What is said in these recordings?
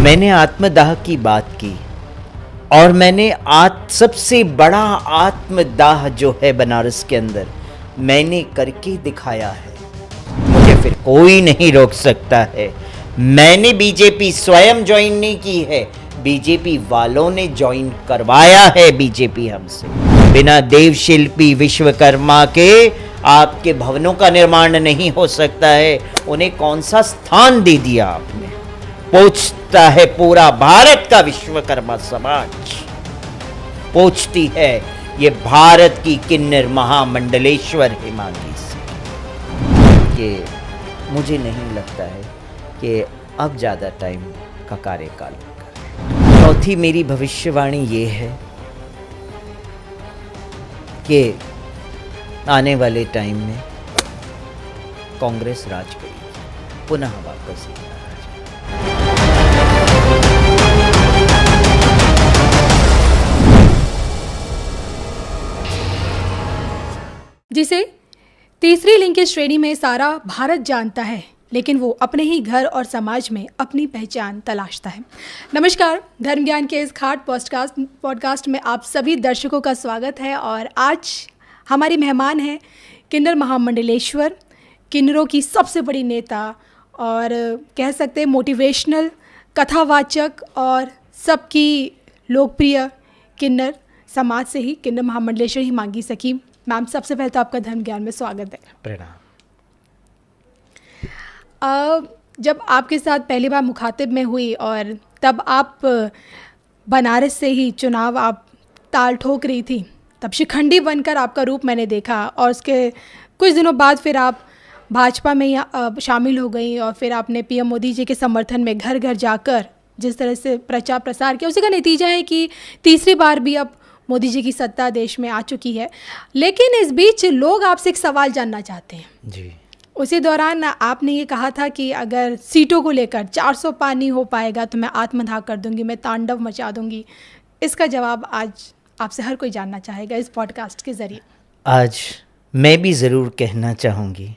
मैंने आत्मदाह की बात की और मैंने सबसे बड़ा आत्मदाह जो है बनारस के अंदर मैंने करके दिखाया है। मुझे फिर कोई नहीं रोक सकता है। मैंने बीजेपी स्वयं ज्वाइन नहीं की है, बीजेपी वालों ने ज्वाइन करवाया है बीजेपी हमसे। बिना देवशिल्पी विश्वकर्मा के आपके भवनों का निर्माण नहीं हो सकता है। उन्हें कौन सा स्थान दे दिया आपने? पूछता है पूरा भारत का विश्वकर्मा समाज, पूछती है ये भारत की किन्नर महामंडलेश्वर हिमांगी से। कि मुझे नहीं लगता है कि अब ज़्यादा टाइम का कार्यकाल होगा। चौथी मेरी भविष्यवाणी ये है कि आने वाले टाइम में कांग्रेस राज करेगी, पुनः वापस जिसे तीसरी लिंग की श्रेणी में सारा भारत जानता है, लेकिन वो अपने ही घर और समाज में अपनी पहचान तलाशता है। नमस्कार, धर्म ज्ञान के इस खाट पॉडकास्ट में आप सभी दर्शकों का स्वागत है। और आज हमारी मेहमान हैं किन्नर महामंडलेश्वर, किन्नरों की सबसे बड़ी नेता और कह सकते हैं मोटिवेशनल कथावाचक और सबकी लोकप्रिय किन्नर समाज से ही किन्नर महामंडलेश्वर हिमांगी सखी मैम। सबसे पहले तो आपका धर्म ज्ञान में स्वागत है। प्रणाम। जब आपके साथ पहली बार मुखातिब में हुई और तब आप बनारस से ही चुनाव आप ताल ठोक रही थी, तब शिखंडी बनकर आपका रूप मैंने देखा और उसके कुछ दिनों बाद फिर आप भाजपा में शामिल हो गई और फिर आपने पीएम मोदी जी के समर्थन में घर घर जाकर जिस तरह से प्रचार प्रसार किया, उसी का नतीजा है कि तीसरी बार भी अब मोदी जी की सत्ता देश में आ चुकी है। लेकिन इस बीच लोग आपसे एक सवाल जानना चाहते हैं जी। उसी दौरान आपने ये कहा था कि अगर सीटों को लेकर 400 पार नहीं हो पाएगा तो मैं आत्मदाह कर दूंगी, मैं तांडव मचा दूंगी। इसका जवाब आज आपसे हर कोई जानना चाहेगा इस पॉडकास्ट के ज़रिए। आज मैं भी ज़रूर कहना चाहूँगी,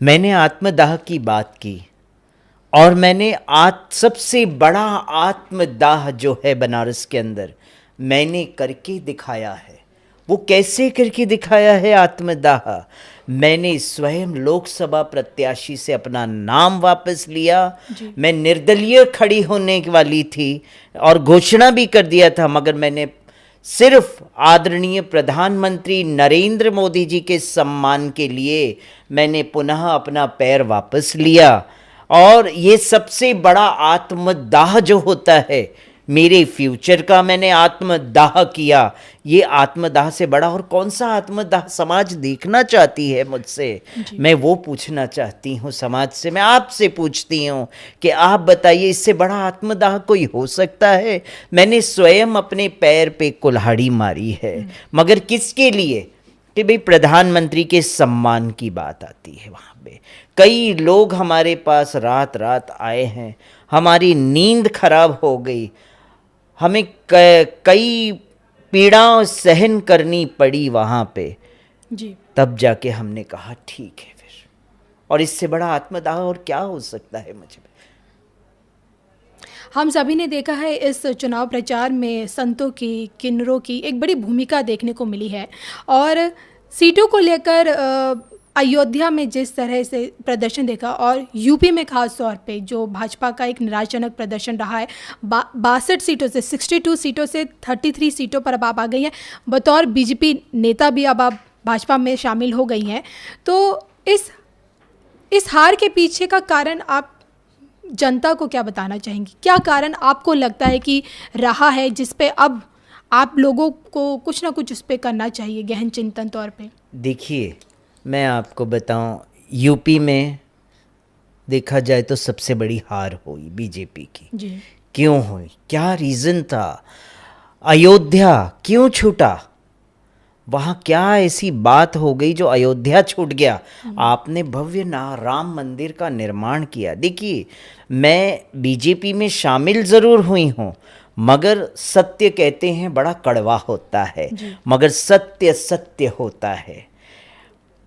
मैंने आत्मदाह की बात की और मैंने सबसे बड़ा आत्मदाह जो है बनारस के अंदर मैंने करके दिखाया है। वो कैसे करके दिखाया है आत्मदाह? मैंने स्वयं लोकसभा प्रत्याशी से अपना नाम वापस लिया। मैं निर्दलीय खड़ी होने वाली थी और घोषणा भी कर दिया था, मगर मैंने सिर्फ आदरणीय प्रधानमंत्री नरेंद्र मोदी जी के सम्मान के लिए मैंने पुनः अपना पैर वापस लिया। और ये सबसे बड़ा आत्मदाह जो होता है, मेरे फ्यूचर का मैंने आत्मदाह किया। ये आत्मदाह से बड़ा और कौन सा आत्मदाह समाज देखना चाहती है मुझसे? मैं वो पूछना चाहती हूँ समाज से। मैं आपसे पूछती हूँ कि आप बताइए, इससे बड़ा आत्मदाह कोई हो सकता है? मैंने स्वयं अपने पैर पे कुल्हाड़ी मारी है, मगर किसके लिए? कि भाई प्रधानमंत्री के सम्मान की बात आती है। वहाँ पे कई लोग हमारे पास रात रात आए हैं, हमारी नींद खराब हो गई, हमें कई पीड़ाएं सहन करनी पड़ी वहाँ पे जी। तब जाके हमने कहा ठीक है फिर। और इससे बड़ा आत्मदाह और क्या हो सकता है? मुझे हम सभी ने देखा है इस चुनाव प्रचार में संतों की, किन्नरों की एक बड़ी भूमिका देखने को मिली है। और सीटों को लेकर अयोध्या में जिस तरह से प्रदर्शन देखा और यूपी में खास तौर पे जो भाजपा का एक निराशाजनक प्रदर्शन रहा है, 62 सीटों से 62 सीटों से 33 सीटों पर अब आप आ गई हैं। बतौर बीजेपी नेता भी अब आप भाजपा में शामिल हो गई हैं। तो इस हार के पीछे का कारण आप जनता को क्या बताना चाहेंगी? क्या कारण आपको लगता है कि रहा है जिस पे अब आप लोगों को कुछ ना कुछ उस पर करना चाहिए गहन चिंतन तौर पे? देखिए, मैं आपको बताऊं, यूपी में देखा जाए तो सबसे बड़ी हार हुई बीजेपी की। जी। क्यों हुई? क्या रीज़न था? अयोध्या क्यों छूटा? वहाँ क्या ऐसी बात हो गई जो अयोध्या छूट गया? आपने भव्य राम मंदिर का निर्माण किया। देखिए, मैं बीजेपी में शामिल ज़रूर हुई हूँ, मगर सत्य कहते हैं बड़ा कड़वा होता है, मगर सत्य सत्य होता है।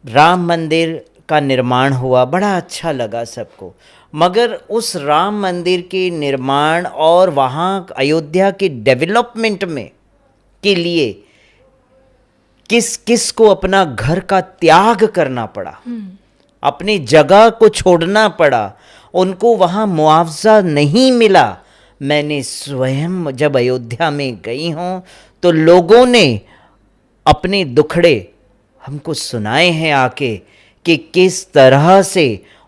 राम मंदिर का निर्माण हुआ, बड़ा अच्छा लगा सबको। मगर उस राम मंदिर के निर्माण और वहाँ अयोध्या के डेवलपमेंट में के लिए किस किस को अपना घर का त्याग करना पड़ा, अपनी जगह को छोड़ना पड़ा, उनको वहाँ मुआवजा नहीं मिला। मैंने स्वयं जब अयोध्या में गई हूँ तो लोगों ने अपने दुखड़े हमको सुनाए हैं आके कि किस तरह से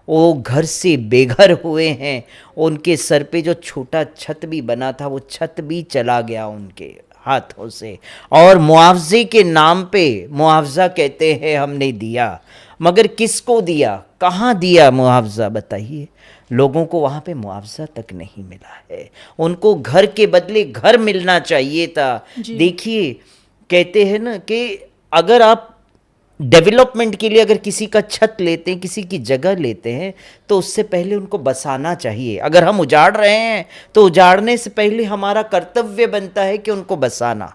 वो घर से बेघर हुए हैं। उनके सर पे जो छोटा छत भी बना था वो छत भी चला गया उनके हाथों से, और मुआवजे के नाम पे मुआवजा कहते हैं हमने दिया, मगर किसको दिया, कहाँ दिया मुआवजा बताइए। लोगों को वहाँ पे मुआवजा तक नहीं मिला है, उनको घर के बदले घर मिलना चाहिए था। देखिए कहते हैं ना कि अगर आप डेवलपमेंट के लिए अगर किसी का छत लेते हैं, किसी की जगह लेते हैं, तो उससे पहले उनको बसाना चाहिए। अगर हम उजाड़ रहे हैं तो उजाड़ने से पहले हमारा कर्तव्य बनता है कि उनको बसाना।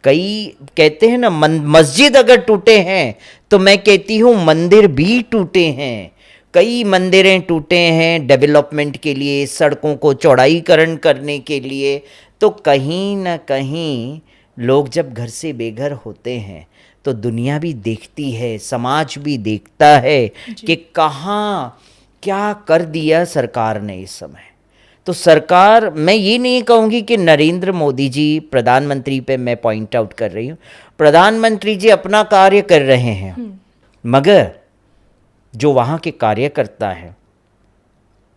कई कहते हैं ना मस्जिद अगर टूटे हैं तो मैं कहती हूँ मंदिर भी टूटे हैं। कई मंदिरें टूटे हैं डेवलपमेंट के लिए, सड़कों को चौड़ाईकरण करने के लिए। तो कहीं ना कहीं लोग जब घर से बेघर होते हैं तो दुनिया भी देखती है, समाज भी देखता है कि कहाँ क्या कर दिया सरकार ने इस समय। तो सरकार, मैं ये नहीं कहूँगी कि नरेंद्र मोदी जी प्रधानमंत्री पे मैं पॉइंट आउट कर रही हूँ, प्रधानमंत्री जी अपना कार्य कर रहे हैं, मगर जो वहाँ के कार्यकर्ता हैं,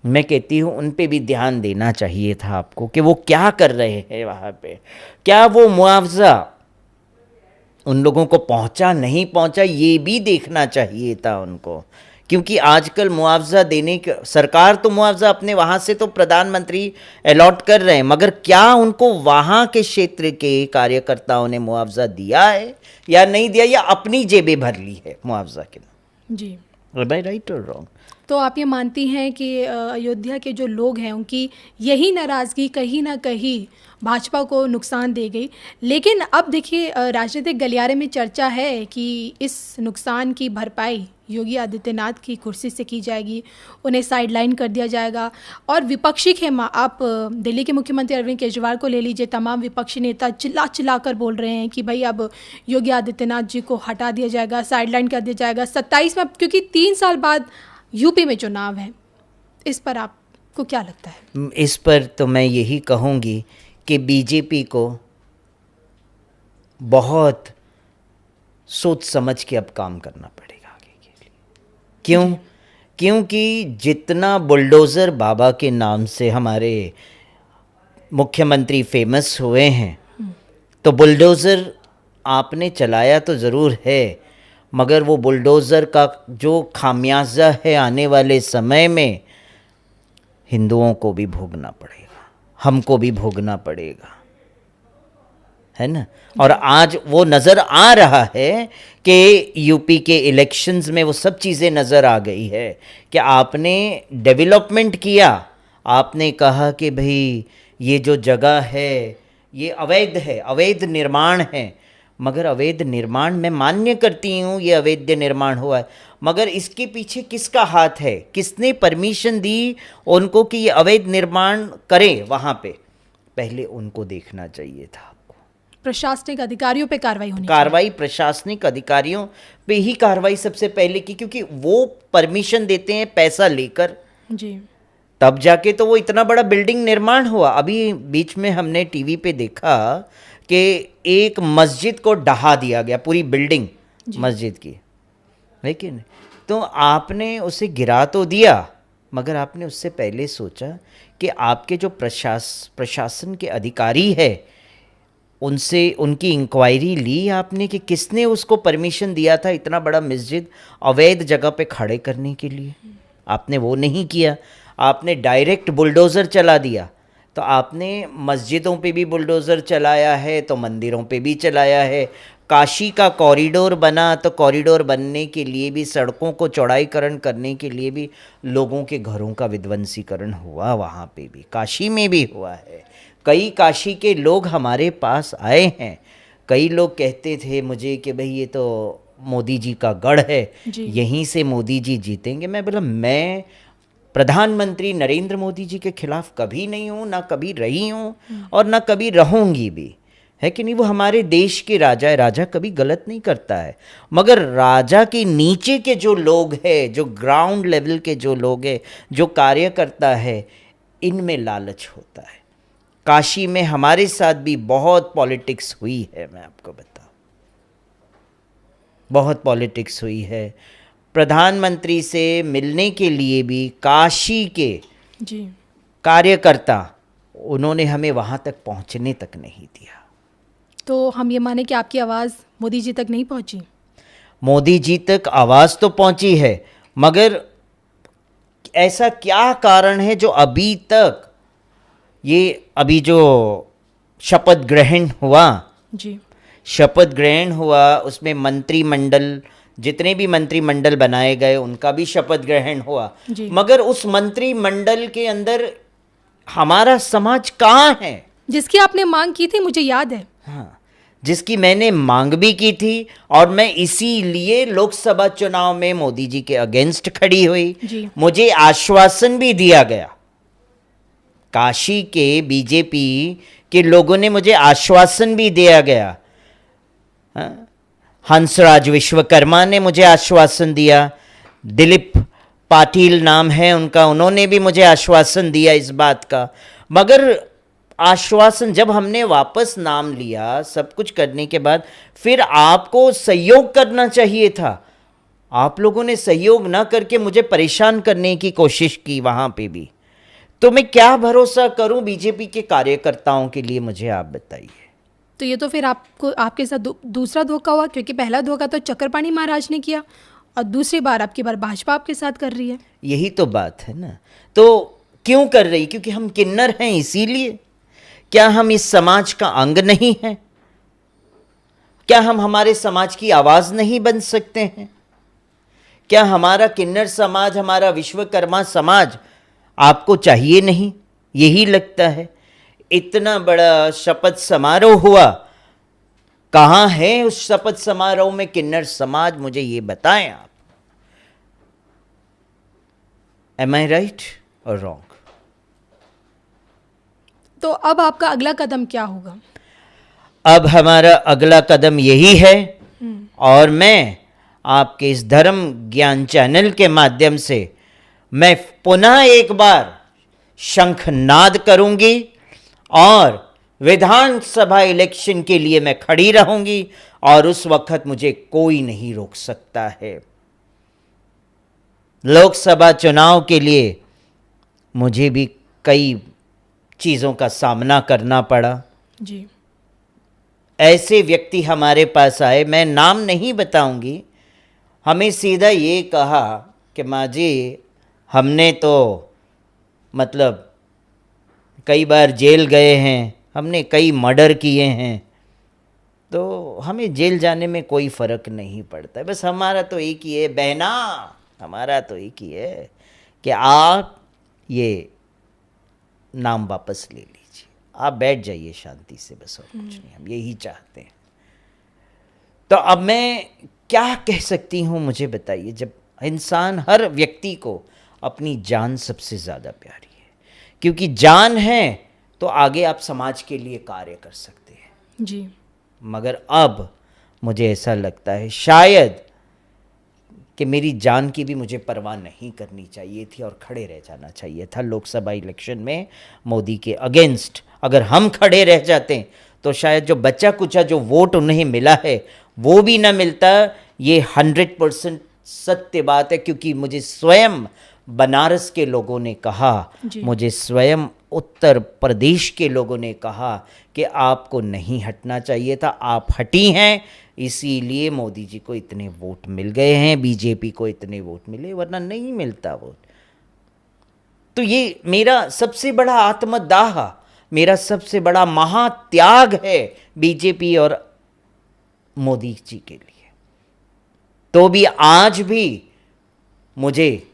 मैं कहती हूँ उन पे भी ध्यान देना चाहिए था आपको कि वो क्या कर रहे हैं वहाँ पे। क्या वो मुआवजा उन लोगों को पहुंचा नहीं पहुंचा, ये भी देखना चाहिए था उनको। क्योंकि आजकल मुआवजा देने के, सरकार तो मुआवजा अपने वहाँ से तो प्रधानमंत्री अलॉट कर रहे हैं, मगर क्या उनको वहाँ के क्षेत्र के कार्यकर्ताओं ने मुआवजा दिया है या नहीं दिया, या अपनी जेबें भर ली है मुआवजा के लिए। जी, राइट और रॉन्ग? तो आप ये मानती हैं कि अयोध्या के जो लोग हैं उनकी यही नाराज़गी कहीं ना कहीं भाजपा को नुकसान दे गई। लेकिन अब देखिए राजनीतिक गलियारे में चर्चा है कि इस नुकसान की भरपाई योगी आदित्यनाथ की कुर्सी से की जाएगी, उन्हें साइडलाइन कर दिया जाएगा। और विपक्षी खेमा, आप दिल्ली के मुख्यमंत्री अरविंद केजरीवाल को ले लीजिए, तमाम विपक्षी नेता चिल्ला चिल्ला कर बोल रहे हैं कि भाई अब योगी आदित्यनाथ जी को हटा दिया जाएगा, साइडलाइन कर दिया जाएगा 27 में, क्योंकि 3 साल बाद यूपी में चुनाव है। इस पर आपको क्या लगता है? इस पर तो मैं यही कहूँगी कि बीजेपी को बहुत सोच समझ के अब काम करना पड़ेगा आगे के लिए। क्यों? क्योंकि जितना बुलडोज़र बाबा के नाम से हमारे मुख्यमंत्री फेमस हुए हैं, तो बुलडोज़र आपने चलाया तो ज़रूर है, मगर वो बुलडोज़र का जो खामियाजा है आने वाले समय में हिंदुओं को भी भोगना पड़ेगा, हमको भी भोगना पड़ेगा, है ना। और आज वो नज़र आ रहा है कि यूपी के इलेक्शंस में वो सब चीज़ें नज़र आ गई है कि आपने डेवलपमेंट किया, आपने कहा कि भाई ये जो जगह है ये अवैध है, अवैध निर्माण है, मगर अवैध निर्माण मैं मान्य करती हूँ ये अवैध निर्माण हुआ है, मगर इसके पीछे किसका हाथ है, किसने परमिशन दी उनको कि ये अवैध निर्माण करें वहाँ पे, पहले उनको देखना चाहिए था। प्रशासनिक अधिकारियों पे कार्रवाई होनी चाहिए। कार्रवाई प्रशासनिक अधिकारियों पे ही कार्रवाई सबसे पहले की, क्योंकि वो परमिशन देते हैं पैसा लेकर जी, तब जाके तो वो इतना बड़ा बिल्डिंग निर्माण हुआ। अभी बीच में हमने टीवी पे देखा कि एक मस्जिद को ढहा दिया गया, पूरी बिल्डिंग मस्जिद की, लेकिन तो आपने उसे गिरा तो दिया, मगर आपने उससे पहले सोचा कि आपके जो प्रशासन के अधिकारी है उनसे उनकी इंक्वायरी ली आपने कि किसने उसको परमिशन दिया था इतना बड़ा मस्जिद अवैध जगह पे खड़े करने के लिए। आपने वो नहीं किया, आपने डायरेक्ट बुलडोज़र चला दिया। तो आपने मस्जिदों पे भी बुलडोज़र चलाया है तो मंदिरों पे भी चलाया है। काशी का कॉरिडोर बना तो कॉरिडोर बनने के लिए भी, सड़कों को चौड़ाईकरण करने के लिए भी लोगों के घरों का विध्वंसीकरण हुआ, वहाँ पे भी, काशी में भी हुआ है। कई काशी के लोग हमारे पास आए हैं, कई लोग कहते थे मुझे कि भाई ये तो मोदी जी का गढ़ है, जी। यहीं से मोदी जी जीतेंगे। मैं बोला मैं प्रधानमंत्री नरेंद्र मोदी जी के खिलाफ कभी नहीं हूँ, ना कभी रही हूँ और ना कभी रहूँगी भी, है कि नहीं। वो हमारे देश के राजा है, राजा कभी गलत नहीं करता है, मगर राजा के नीचे के जो लोग हैं, जो ग्राउंड लेवल के जो लोग हैं, जो कार्यकर्ता है, इनमें लालच होता है। काशी में हमारे साथ भी बहुत पॉलिटिक्स हुई है, मैं आपको बताऊं, बहुत पॉलिटिक्स हुई है। प्रधानमंत्री से मिलने के लिए भी काशी के जी। कार्यकर्ता, उन्होंने हमें वहाँ तक पहुँचने तक नहीं दिया। तो हम ये माने कि आपकी आवाज़ मोदी जी तक नहीं पहुंची? मोदी जी तक आवाज़ तो पहुँची है, मगर ऐसा क्या कारण है जो अभी तक, ये अभी जो शपथ ग्रहण हुआ, जी। शपथ ग्रहण हुआ, उसमें मंत्रिमंडल, जितने भी मंत्रिमंडल बनाए गए उनका भी शपथ ग्रहण हुआ, जी। मगर उस मंत्रिमंडल के अंदर हमारा समाज कहाँ है? जिसकी आपने मांग की थी, मुझे याद है। हाँ, जिसकी मैंने मांग भी की थी, और मैं इसीलिए लोकसभा चुनाव में मोदी जी के अगेंस्ट खड़ी हुई। जी। मुझे आश्वासन भी दिया गया, काशी के बीजेपी के लोगों ने मुझे आश्वासन भी दिया गया। हाँ? हंसराज विश्वकर्मा ने मुझे आश्वासन दिया, दिलीप पाटिल नाम है उनका, उन्होंने भी मुझे आश्वासन दिया इस बात का। मगर आश्वासन जब हमने वापस नाम लिया, सब कुछ करने के बाद, फिर आपको सहयोग करना चाहिए था। आप लोगों ने सहयोग ना करके मुझे परेशान करने की कोशिश की वहाँ पे भी। तो मैं क्या भरोसा करूँ बीजेपी के कार्यकर्ताओं के लिए, मुझे आप बताइए। तो ये तो फिर आपको, आपके साथ दूसरा धोखा हुआ, क्योंकि पहला धोखा तो चक्रपाणी महाराज ने किया और दूसरी बार आपकी बार भाजपा आपके साथ कर रही है। यही तो बात है ना। तो क्यों कर रही? क्योंकि हम किन्नर हैं, इसीलिए। क्या हम इस समाज का अंग नहीं हैं? क्या हम हमारे समाज की आवाज नहीं बन सकते हैं? क्या हमारा किन्नर समाज, हमारा विश्वकर्मा समाज आपको चाहिए नहीं? यही लगता है। इतना बड़ा शपथ समारोह हुआ, कहाँ है उस शपथ समारोह में किन्नर समाज? मुझे ये बताएं आप। एम आई राइट और रॉन्ग? तो अब आपका अगला कदम क्या होगा? अब हमारा अगला कदम यही है, और मैं आपके इस धर्म ज्ञान चैनल के माध्यम से मैं पुनः एक बार शंखनाद करूंगी और विधानसभा इलेक्शन के लिए मैं खड़ी रहूंगी, और उस वक्त मुझे कोई नहीं रोक सकता है। लोकसभा चुनाव के लिए मुझे भी कई चीज़ों का सामना करना पड़ा। जी। ऐसे व्यक्ति हमारे पास आए, मैं नाम नहीं बताऊंगी, हमें सीधा ये कहा कि माँ जी, हमने तो मतलब कई बार जेल गए हैं, हमने कई मर्डर किए हैं, तो हमें जेल जाने में कोई फ़र्क नहीं पड़ता है। बस हमारा तो एक ही है बहना, हमारा तो एक ही है कि आप ये नाम वापस ले लीजिए, आप बैठ जाइए शांति से, बस और कुछ नहीं, हम यही चाहते हैं। तो अब मैं क्या कह सकती हूँ, मुझे बताइए। जब इंसान, हर व्यक्ति को अपनी जान सबसे ज़्यादा प्यारी है, क्योंकि जान है तो आगे आप समाज के लिए कार्य कर सकते हैं। जी। मगर अब मुझे ऐसा लगता है शायद कि मेरी जान की भी मुझे परवाह नहीं करनी चाहिए थी और खड़े रह जाना चाहिए था लोकसभा इलेक्शन में मोदी के अगेंस्ट। अगर हम खड़े रह जाते तो शायद जो बच्चा कुचा जो वोट उन्हें मिला है वो भी ना मिलता। ये 100% सत्य बात है, क्योंकि मुझे स्वयं बनारस के लोगों ने कहा, मुझे स्वयं उत्तर प्रदेश के लोगों ने कहा कि आपको नहीं हटना चाहिए था, आप हटी हैं, इसीलिए मोदी जी को इतने वोट मिल गए हैं, बीजेपी को इतने वोट मिले, वरना नहीं मिलता वोट। तो ये मेरा सबसे बड़ा आत्मदाह, मेरा सबसे बड़ा महात्याग है बीजेपी और मोदी जी के लिए। तो भी आज भी मुझे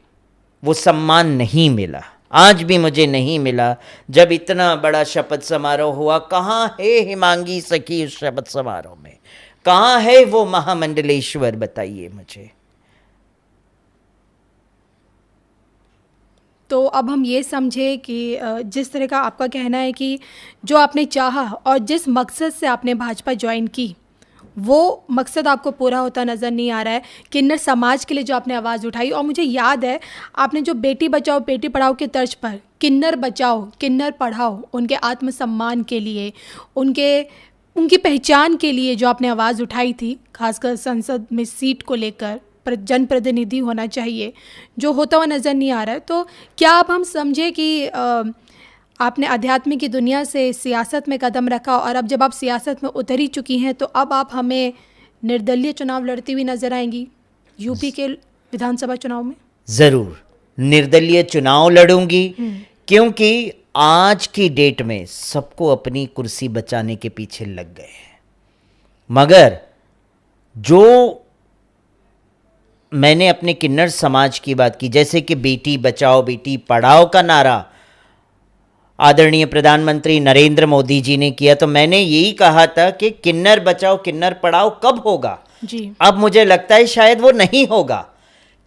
वो सम्मान नहीं मिला, आज भी मुझे नहीं मिला। जब इतना बड़ा शपथ समारोह हुआ, कहाँ है हिमांगी सखी उस शपथ समारोह में? कहाँ है वो महामंडलेश्वर, बताइए मुझे। तो अब हम ये समझे कि जिस तरह का आपका कहना है कि जो आपने चाहा और जिस मकसद से आपने भाजपा ज्वाइन की, वो मकसद आपको पूरा होता नज़र नहीं आ रहा है। किन्नर समाज के लिए जो आपने आवाज़ उठाई, और मुझे याद है आपने जो बेटी बचाओ बेटी पढ़ाओ के तर्ज पर किन्नर बचाओ किन्नर पढ़ाओ, उनके आत्मसम्मान के लिए, उनकी पहचान के लिए जो आपने आवाज़ उठाई थी, खासकर संसद में सीट को लेकर जनप्रतिनिधि होना चाहिए, जो होता हुआ नज़र नहीं आ रहा है। तो क्या अब हम समझे कि आपने आध्यात्मिक की दुनिया से सियासत में कदम रखा, और अब जब आप सियासत में उतर ही चुकी हैं तो अब आप हमें निर्दलीय चुनाव लड़ती हुई नज़र आएंगी यूपी के विधानसभा चुनाव में? ज़रूर निर्दलीय चुनाव लड़ूंगी, क्योंकि आज की डेट में सबको अपनी कुर्सी बचाने के पीछे लग गए हैं। मगर जो मैंने अपने किन्नर समाज की बात की, जैसे कि बेटी बचाओ बेटी पढ़ाओ का नारा आदरणीय प्रधानमंत्री नरेंद्र मोदी जी ने किया, तो मैंने यही कहा था कि किन्नर बचाओ किन्नर पढ़ाओ कब होगा जी। अब मुझे लगता है शायद वो नहीं होगा।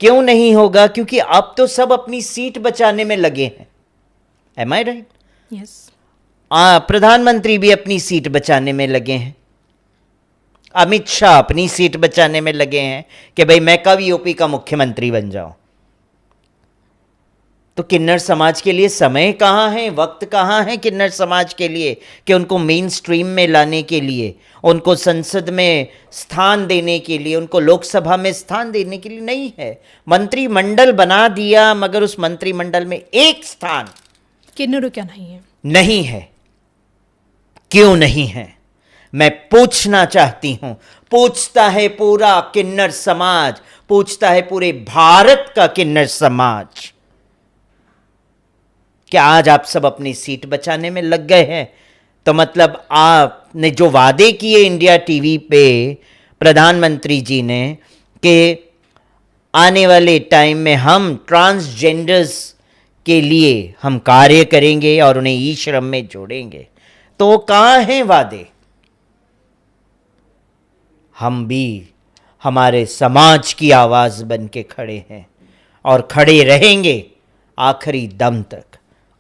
क्यों नहीं होगा? क्योंकि अब तो सब अपनी सीट बचाने में लगे हैं। एम आई राइट? यस। प्रधानमंत्री भी अपनी सीट बचाने में लगे हैं, अमित शाह अपनी सीट बचाने में लगे हैं कि भाई मैं कब यूपी का मुख्यमंत्री बन जाऊं। तो किन्नर समाज के लिए समय कहाँ है, वक्त कहाँ है किन्नर समाज के लिए कि उनको मेन स्ट्रीम में लाने के लिए, उनको संसद में स्थान देने के लिए, उनको लोकसभा में स्थान देने के लिए नहीं है। मंत्रिमंडल बना दिया, मगर उस मंत्रिमंडल में एक स्थान किन्नरों क्या नहीं है? नहीं है। क्यों नहीं है? मैं पूछना चाहती हूं। पूछता है पूरा किन्नर समाज, पूछता है पूरे भारत का किन्नर समाज। क्या आज आप सब अपनी सीट बचाने में लग गए हैं? तो मतलब आपने जो वादे किए इंडिया टीवी पे प्रधानमंत्री जी ने कि आने वाले टाइम में हम ट्रांसजेंडर्स के लिए हम कार्य करेंगे और उन्हें ई श्रम में जोड़ेंगे, तो कहाँ हैं वादे? हम भी हमारे समाज की आवाज बन के खड़े हैं और खड़े रहेंगे आखिरी दम तक।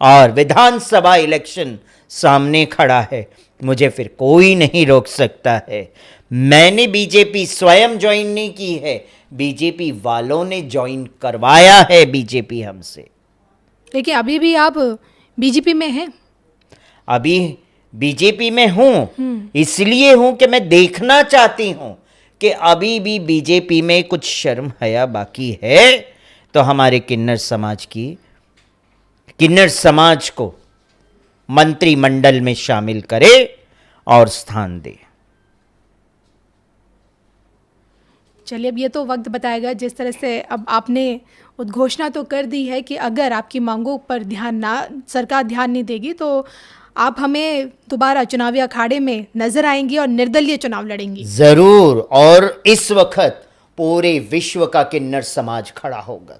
और विधानसभा इलेक्शन सामने खड़ा है, मुझे फिर कोई नहीं रोक सकता है। मैंने बीजेपी स्वयं ज्वाइन नहीं की है, बीजेपी वालों ने ज्वाइन करवाया है बीजेपी हमसे। देखिए अभी भी आप बीजेपी में हैं। अभी बीजेपी में हूं, इसलिए हूं कि मैं देखना चाहती हूं कि अभी भी बीजेपी में कुछ शर्म हया बाकी है, तो हमारे किन्नर समाज को मंत्रिमंडल में शामिल करे और स्थान दे। चलिए, अब ये तो वक्त बताएगा। जिस तरह से अब आपने उद्घोषणा तो कर दी है कि अगर आपकी मांगों पर सरकार ध्यान नहीं देगी तो आप हमें दोबारा चुनावी अखाड़े में नजर आएंगी और निर्दलीय चुनाव लड़ेंगी। जरूर। और इस वक्त पूरे विश्व का किन्नर समाज खड़ा होगा,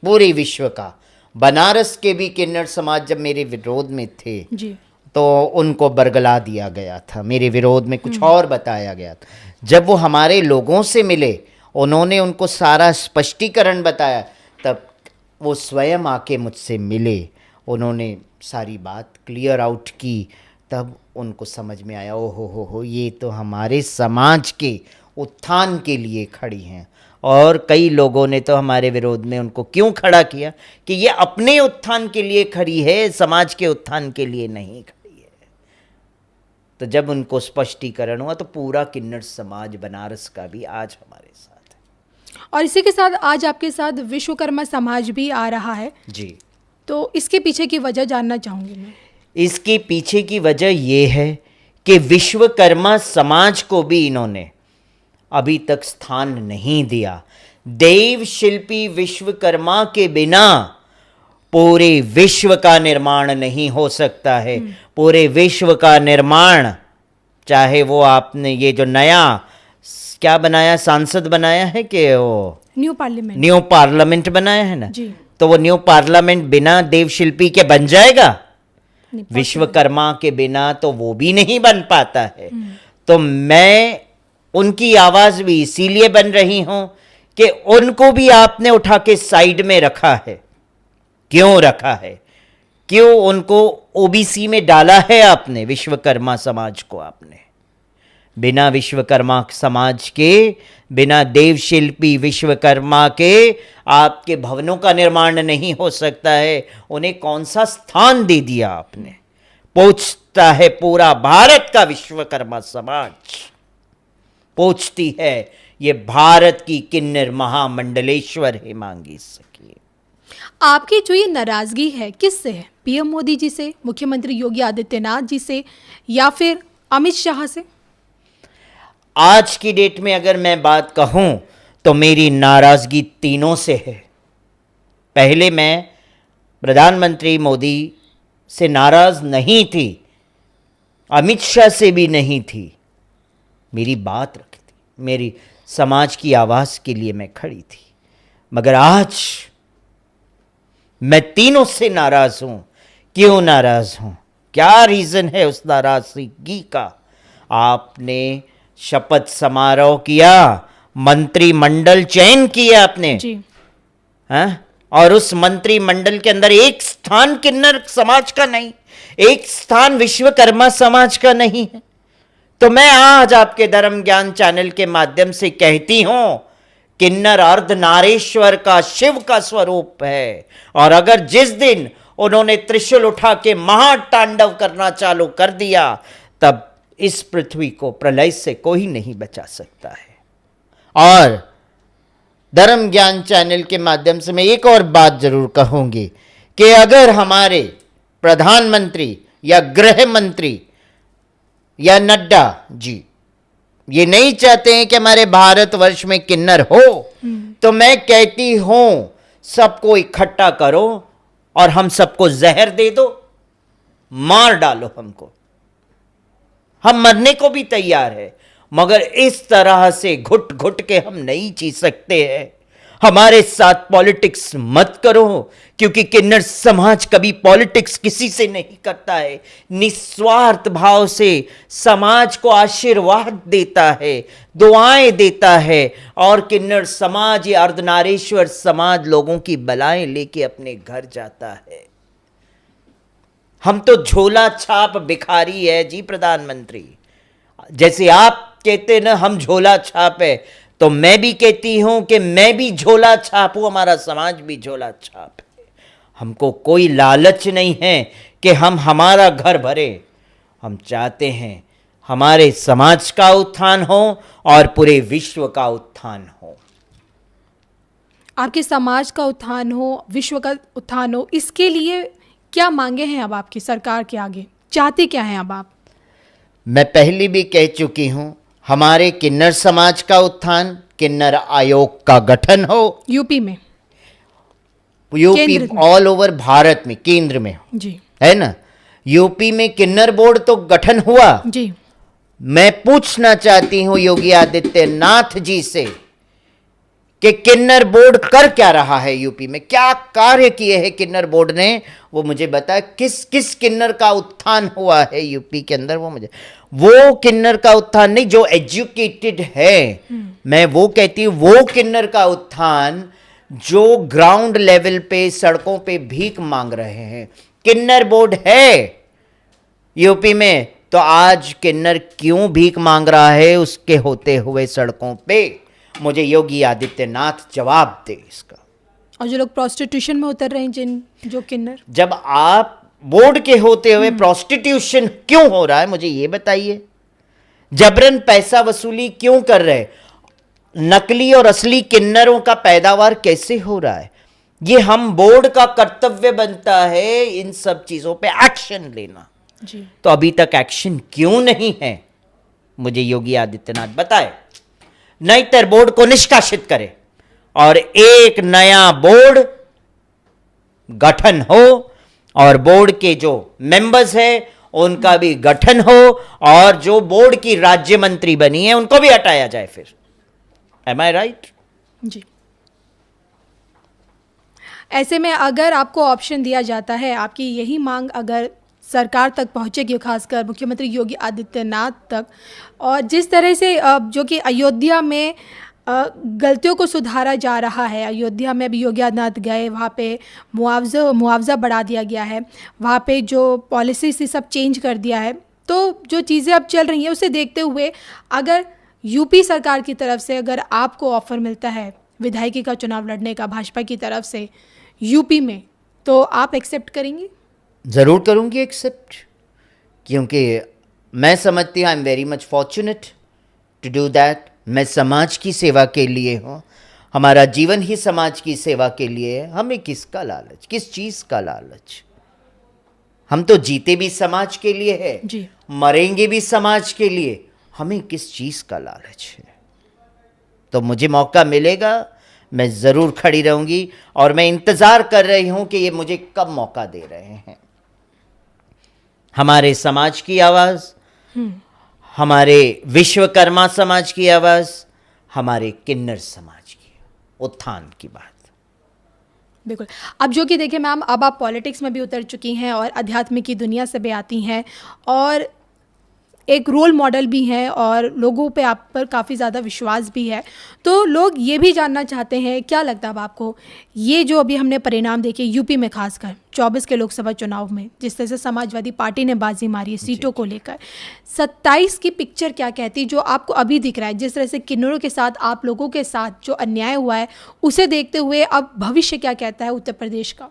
पूरे विश्व का। बनारस के भी किन्नर समाज जब मेरे विरोध में थे जी, तो उनको बरगला दिया गया था, मेरे विरोध में कुछ और बताया गया था। जब वो हमारे लोगों से मिले, उन्होंने उनको सारा स्पष्टीकरण बताया, तब वो स्वयं आके मुझसे मिले, उन्होंने सारी बात क्लियर आउट की, तब उनको समझ में आया, ओ हो, ये तो हमारे समाज के उत्थान के लिए खड़ी हैं। और कई लोगों ने तो हमारे विरोध में उनको क्यों खड़ा किया कि ये अपने उत्थान के लिए खड़ी है, समाज के उत्थान के लिए नहीं खड़ी है। तो जब उनको स्पष्टीकरण हुआ तो पूरा किन्नर समाज बनारस का भी आज हमारे साथ है। और इसी के साथ आज आपके साथ विश्वकर्मा समाज भी आ रहा है जी। तो इसके पीछे की वजह जानना चाहूँगी मैं। इसके पीछे की वजह यह है कि विश्वकर्मा समाज को भी इन्होंने अभी तक स्थान नहीं दिया। देव शिल्पी विश्वकर्मा के बिना पूरे विश्व का निर्माण नहीं हो सकता है। पूरे विश्व का निर्माण, चाहे वो आपने ये जो नया क्या बनाया, सांसद बनाया है कि वो न्यू पार्लियामेंट बनाया है ना जी, तो वो न्यू पार्लियामेंट बिना देव शिल्पी के बन जाएगा? विश्वकर्मा के बिना तो वो भी नहीं बन पाता है। तो मैं उनकी आवाज भी इसीलिए बन रही हो कि उनको भी आपने उठा के साइड में रखा है। क्यों रखा है? क्यों उनको ओबीसी में डाला है आपने? विश्वकर्मा समाज को आपने, बिना विश्वकर्मा समाज के, बिना देवशिल्पी विश्वकर्मा के आपके भवनों का निर्माण नहीं हो सकता है। उन्हें कौन सा स्थान दे दिया आपने? पूछता है पूरा भारत का विश्वकर्मा समाज, पूछती है ये भारत की किन्नर महामंडलेश्वर हेमांगी सखी। आपकी जो ये नाराजगी है किससे है? पीएम मोदी जी से, मुख्यमंत्री योगी आदित्यनाथ जी से, या फिर अमित शाह से? आज की डेट में अगर मैं बात कहूं तो मेरी नाराजगी तीनों से है। पहले मैं प्रधानमंत्री मोदी से नाराज नहीं थी, अमित शाह से भी नहीं थी। मेरी बात रखी थी, मेरी समाज की आवाज के लिए मैं खड़ी थी। मगर आज मैं तीनों से नाराज हूं। क्यों नाराज हूं? क्या रीजन है उस नाराजगी का? आपने शपथ समारोह किया, मंत्रिमंडल चयन किया आपने जी। हाँ? और उस मंत्रिमंडल के अंदर एक स्थान किन्नर समाज का नहीं, एक स्थान विश्वकर्मा समाज का नहीं है। तो मैं आज आपके धर्म ज्ञान चैनल के माध्यम से कहती हूं, किन्नर अर्धनारेश्वर का, शिव का स्वरूप है। और अगर जिस दिन उन्होंने त्रिशूल उठा के महातांडव करना चालू कर दिया, तब इस पृथ्वी को प्रलय से कोई नहीं बचा सकता है। और धर्म ज्ञान चैनल के माध्यम से मैं एक और बात जरूर कहूंगी कि अगर हमारे प्रधानमंत्री या गृह मंत्री या नड्डा जी ये नहीं चाहते हैं कि हमारे भारतवर्ष में किन्नर हो, तो मैं कहती हूं सबको इकट्ठा करो और हम सबको जहर दे दो, मार डालो हमको। हम मरने को भी तैयार है, मगर इस तरह से घुट घुट के हम नहीं जी सकते हैं। हमारे साथ पॉलिटिक्स मत करो, क्योंकि किन्नर समाज कभी पॉलिटिक्स किसी से नहीं करता है। निस्वार्थ भाव से समाज को आशीर्वाद देता है, दुआएं देता है, और किन्नर समाज या अर्धनारेश्वर समाज लोगों की बलाएं लेके अपने घर जाता है। हम तो झोला छाप भिखारी है जी प्रधानमंत्री। जैसे आप कहते ना हम झोला छाप है, तो मैं भी कहती हूं कि मैं भी झोला छाप हूं, हमारा समाज भी झोला छाप है। हमको कोई लालच नहीं है कि हम हमारा घर भरे। हम चाहते हैं हमारे समाज का उत्थान हो और पूरे विश्व का उत्थान हो। आपके समाज का उत्थान हो, विश्व का उत्थान हो, इसके लिए क्या मांगे हैं अब आपकी सरकार के आगे? चाहते क्या हैं अब आप? मैं पहले भी कह चुकी हूं, हमारे किन्नर समाज का उत्थान, किन्नर आयोग का गठन हो यूपी में, यूपी केंद्र ऑल ओवर भारत में, केंद्र में जी, है ना। यूपी में किन्नर बोर्ड तो गठन हुआ। जी। मैं पूछना चाहती हूं योगी आदित्यनाथ जी से कि किन्नर बोर्ड कर क्या रहा है यूपी में, क्या कार्य किए हैं किन्नर बोर्ड ने, वो मुझे बताए। किस किस किन्नर का उत्थान हुआ है यूपी के अंदर, वो किन्नर का उत्थान नहीं जो एजुकेटेड है। मैं वो कहती हूं वो किन्नर का उत्थान जो ग्राउंड लेवल पे सड़कों पे भीख मांग रहे हैं। किन्नर बोर्ड है यूपी में, तो आज किन्नर क्यों भीख मांग रहा है उसके होते हुए सड़कों पे? मुझे योगी आदित्यनाथ जवाब दे इसका। और जो लोग प्रोस्टिट्यूशन में उतर रहे हैं, जो किन्नर, जब आप बोर्ड के होते हुए प्रोस्टिट्यूशन क्यों हो रहा है, मुझे ये बताइए। जबरन पैसा वसूली क्यों कर रहे? नकली और असली किन्नरों का पैदावार कैसे हो रहा है? ये हम बोर्ड का कर्तव्य बनता है इन सब चीजों पे एक्शन लेना। जी। तो अभी तक एक्शन क्यों नहीं है, मुझे योगी आदित्यनाथ बताए। नहींतर बोर्ड को निष्कासित करे और एक नया बोर्ड गठन हो, और बोर्ड के जो मेंबर्स हैं उनका भी गठन हो, और जो बोर्ड की राज्य मंत्री बनी है उनको भी हटाया जाए फिर। एम आई राइट? जी। ऐसे में अगर आपको ऑप्शन दिया जाता है, आपकी यही मांग अगर सरकार तक पहुंचेगी, खासकर मुख्यमंत्री योगी आदित्यनाथ तक। और जिस तरह से जो कि अयोध्या में गलतियों को सुधारा जा रहा है, अयोध्या में अभी योगी आदित्यनाथ गए, वहाँ पे मुआवजा बढ़ा दिया गया है, वहाँ पे जो पॉलिसी से सब चेंज कर दिया है। तो जो चीज़ें अब चल रही हैं उसे देखते हुए अगर यूपी सरकार की तरफ से अगर आपको ऑफ़र मिलता है विधायकी का चुनाव लड़ने का भाजपा की तरफ से यूपी में, तो आप एक्सेप्ट करेंगे? ज़रूर करूँगी एक्सेप्ट, क्योंकि मैं समझती हूँ I am very much fortunate to do that. मैं समाज की सेवा के लिए हूँ, हमारा जीवन ही समाज की सेवा के लिए है। हमें किसका लालच, किस चीज़ का लालच? हम तो जीते भी समाज के लिए है जी, मरेंगे भी समाज के लिए, हमें किस चीज़ का लालच है? तो मुझे मौका मिलेगा, मैं ज़रूर खड़ी रहूँगी और मैं इंतज़ार कर रही हूँ कि ये मुझे कब मौका दे रहे हैं। हमारे समाज की आवाज़, हमारे विश्वकर्मा समाज की आवाज़, हमारे किन्नर समाज की उत्थान की बात। बिल्कुल। अब जो कि देखिए मैम, अब आप पॉलिटिक्स में भी उतर चुकी हैं और अध्यात्म की दुनिया से भी आती हैं और एक रोल मॉडल भी हैं और लोगों पे आप पर काफ़ी ज़्यादा विश्वास भी है। तो लोग ये भी जानना चाहते हैं, क्या लगता है अब आपको, ये जो अभी हमने परिणाम देखे यूपी में खासकर 24 के लोकसभा चुनाव में जिस तरह से समाजवादी पार्टी ने बाजी मारी है सीटों को लेकर, 27 की पिक्चर क्या कहती जो आपको अभी दिख रहा है, जिस तरह से किन्नरों के साथ आप लोगों के साथ जो अन्याय हुआ है उसे देखते हुए अब भविष्य क्या कहता है उत्तर प्रदेश का?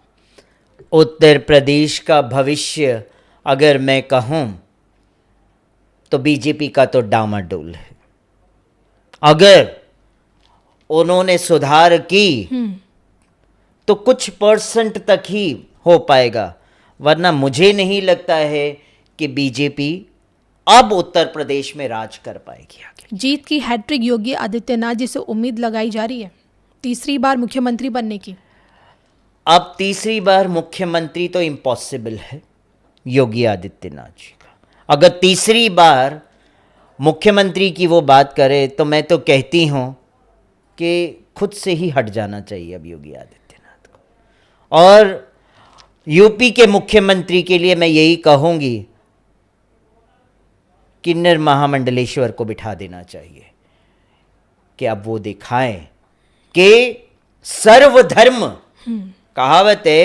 उत्तर प्रदेश का भविष्य अगर मैं कहूँ तो बीजेपी का तो डामाडोल है। अगर उन्होंने सुधार की तो कुछ परसेंट तक ही हो पाएगा, वरना मुझे नहीं लगता है कि बीजेपी अब उत्तर प्रदेश में राज कर पाएगी आगे। जीत की हैट्रिक योगी आदित्यनाथ जी से उम्मीद लगाई जा रही है तीसरी बार मुख्यमंत्री बनने की। अब तीसरी बार मुख्यमंत्री तो इम्पॉसिबल है योगी आदित्यनाथ जी का। अगर तीसरी बार मुख्यमंत्री की वो बात करे तो मैं तो कहती हूँ कि खुद से ही हट जाना चाहिए अब योगी आदित्यनाथ को। और यूपी के मुख्यमंत्री के लिए मैं यही कहूँगी, किन्नर महामंडलेश्वर को बिठा देना चाहिए कि अब वो दिखाएं कि सर्वधर्म, कहावत है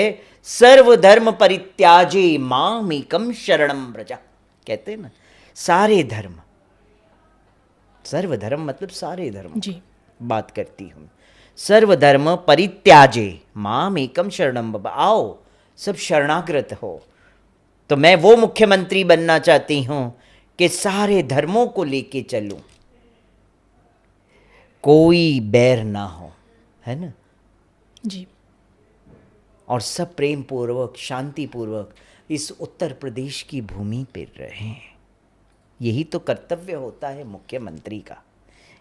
सर्वधर्म परित्याजे मामेकम शरणम व्रजा, कहते हैं ना, सारे धर्म, सर्वधर्म मतलब सारे धर्म जी, बात करती हूँ। सर्वधर्म परित्याजे मामेकम शरणम व्रजा, आओ सब शरणागत हो। तो मैं वो मुख्यमंत्री बनना चाहती हूँ कि सारे धर्मों को लेके चलूं, कोई बैर ना हो, है ना, जी, और सब प्रेम पूर्वक शांति पूर्वक इस उत्तर प्रदेश की भूमि पर रहें। यही तो कर्तव्य होता है मुख्यमंत्री का,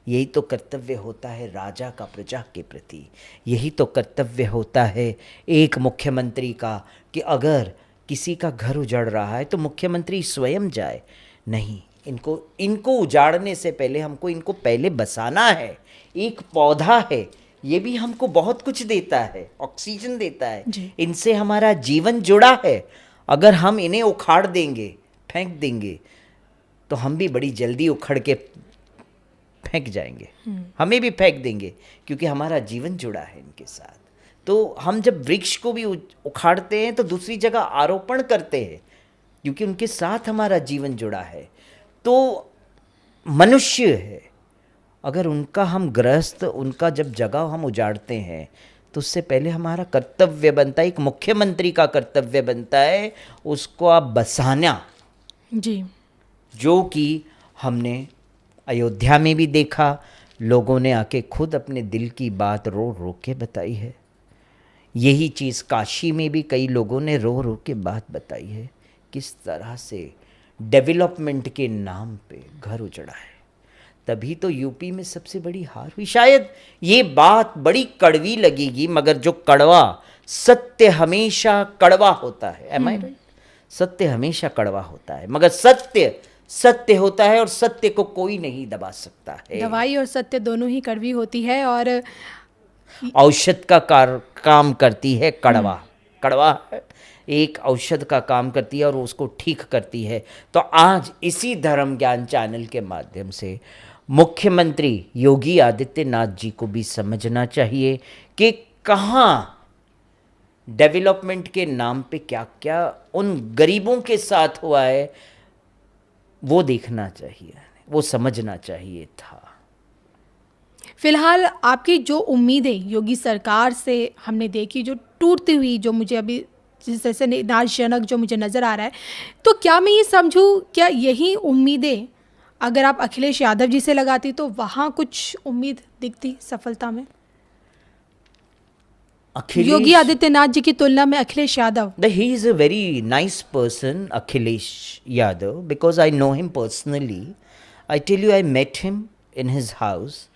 यही तो कर्तव्य होता है राजा का प्रजा के प्रति, यही तो कर्तव्य होता है एक मुख्यमंत्री का कि अगर किसी का घर उजड़ रहा है तो मुख्यमंत्री स्वयं जाए। नहीं, इनको उजाड़ने से पहले हमको इनको पहले बसाना है। एक पौधा है, ये भी हमको बहुत कुछ देता है, ऑक्सीजन देता है, इनसे हमारा जीवन जुड़ा है। अगर हम इन्हें उखाड़ देंगे, फेंक देंगे, तो हम भी बड़ी जल्दी उखड़ के फेंक जाएंगे, हमें भी फेंक देंगे, क्योंकि हमारा जीवन जुड़ा है इनके साथ। तो हम जब वृक्ष को भी उखाड़ते हैं तो दूसरी जगह आरोपण करते हैं, क्योंकि उनके साथ हमारा जीवन जुड़ा है। तो मनुष्य है, अगर उनका हम गृहस्थ, उनका जब जगह हम उजाड़ते हैं तो उससे पहले हमारा कर्तव्य बनता है, एक मुख्यमंत्री का कर्तव्य बनता है उसको आप बसाना। जी, जो कि हमने अयोध्या में भी देखा, लोगों ने आके खुद अपने दिल की बात रो रो के बताई है। यही चीज़ काशी में भी कई लोगों ने रो रो के बात बताई है, किस तरह से डेवलपमेंट के नाम पे घर उजड़ा है। तभी तो यूपी में सबसे बड़ी हार हुई। शायद ये बात बड़ी कड़वी लगेगी, मगर जो कड़वा, सत्य हमेशा कड़वा होता है। एम आई राइट? सत्य हमेशा कड़वा होता है, मगर सत्य सत्य होता है और सत्य को कोई नहीं दबा सकता है। दवाई और सत्य दोनों ही कड़वी होती है और औषध का काम करती है कड़वा। कड़वा एक औषध का काम करती है और उसको ठीक करती है। तो आज इसी धर्म ज्ञान चैनल के माध्यम से मुख्यमंत्री योगी आदित्यनाथ जी को भी समझना चाहिए कि कहाँ डेवलपमेंट के नाम पे क्या क्या उन गरीबों के साथ हुआ है, वो देखना चाहिए, वो समझना चाहिए था। फिलहाल आपकी जो उम्मीदें योगी सरकार से हमने देखी, जो टूटती हुई, जो मुझे अभी जिस तरह से निराशजनक जो मुझे नज़र आ रहा है, तो क्या मैं ये समझूं, क्या यही उम्मीदें अगर आप अखिलेश यादव जी से लगाती तो वहाँ कुछ उम्मीद दिखती सफलता में? योगी अखिलेश, आदित्यनाथ जी की तुलना में Akhilesh Yadav, he is a very nice person, Akhilesh Yadav, because I know him personally. I tell you, I met him in his house.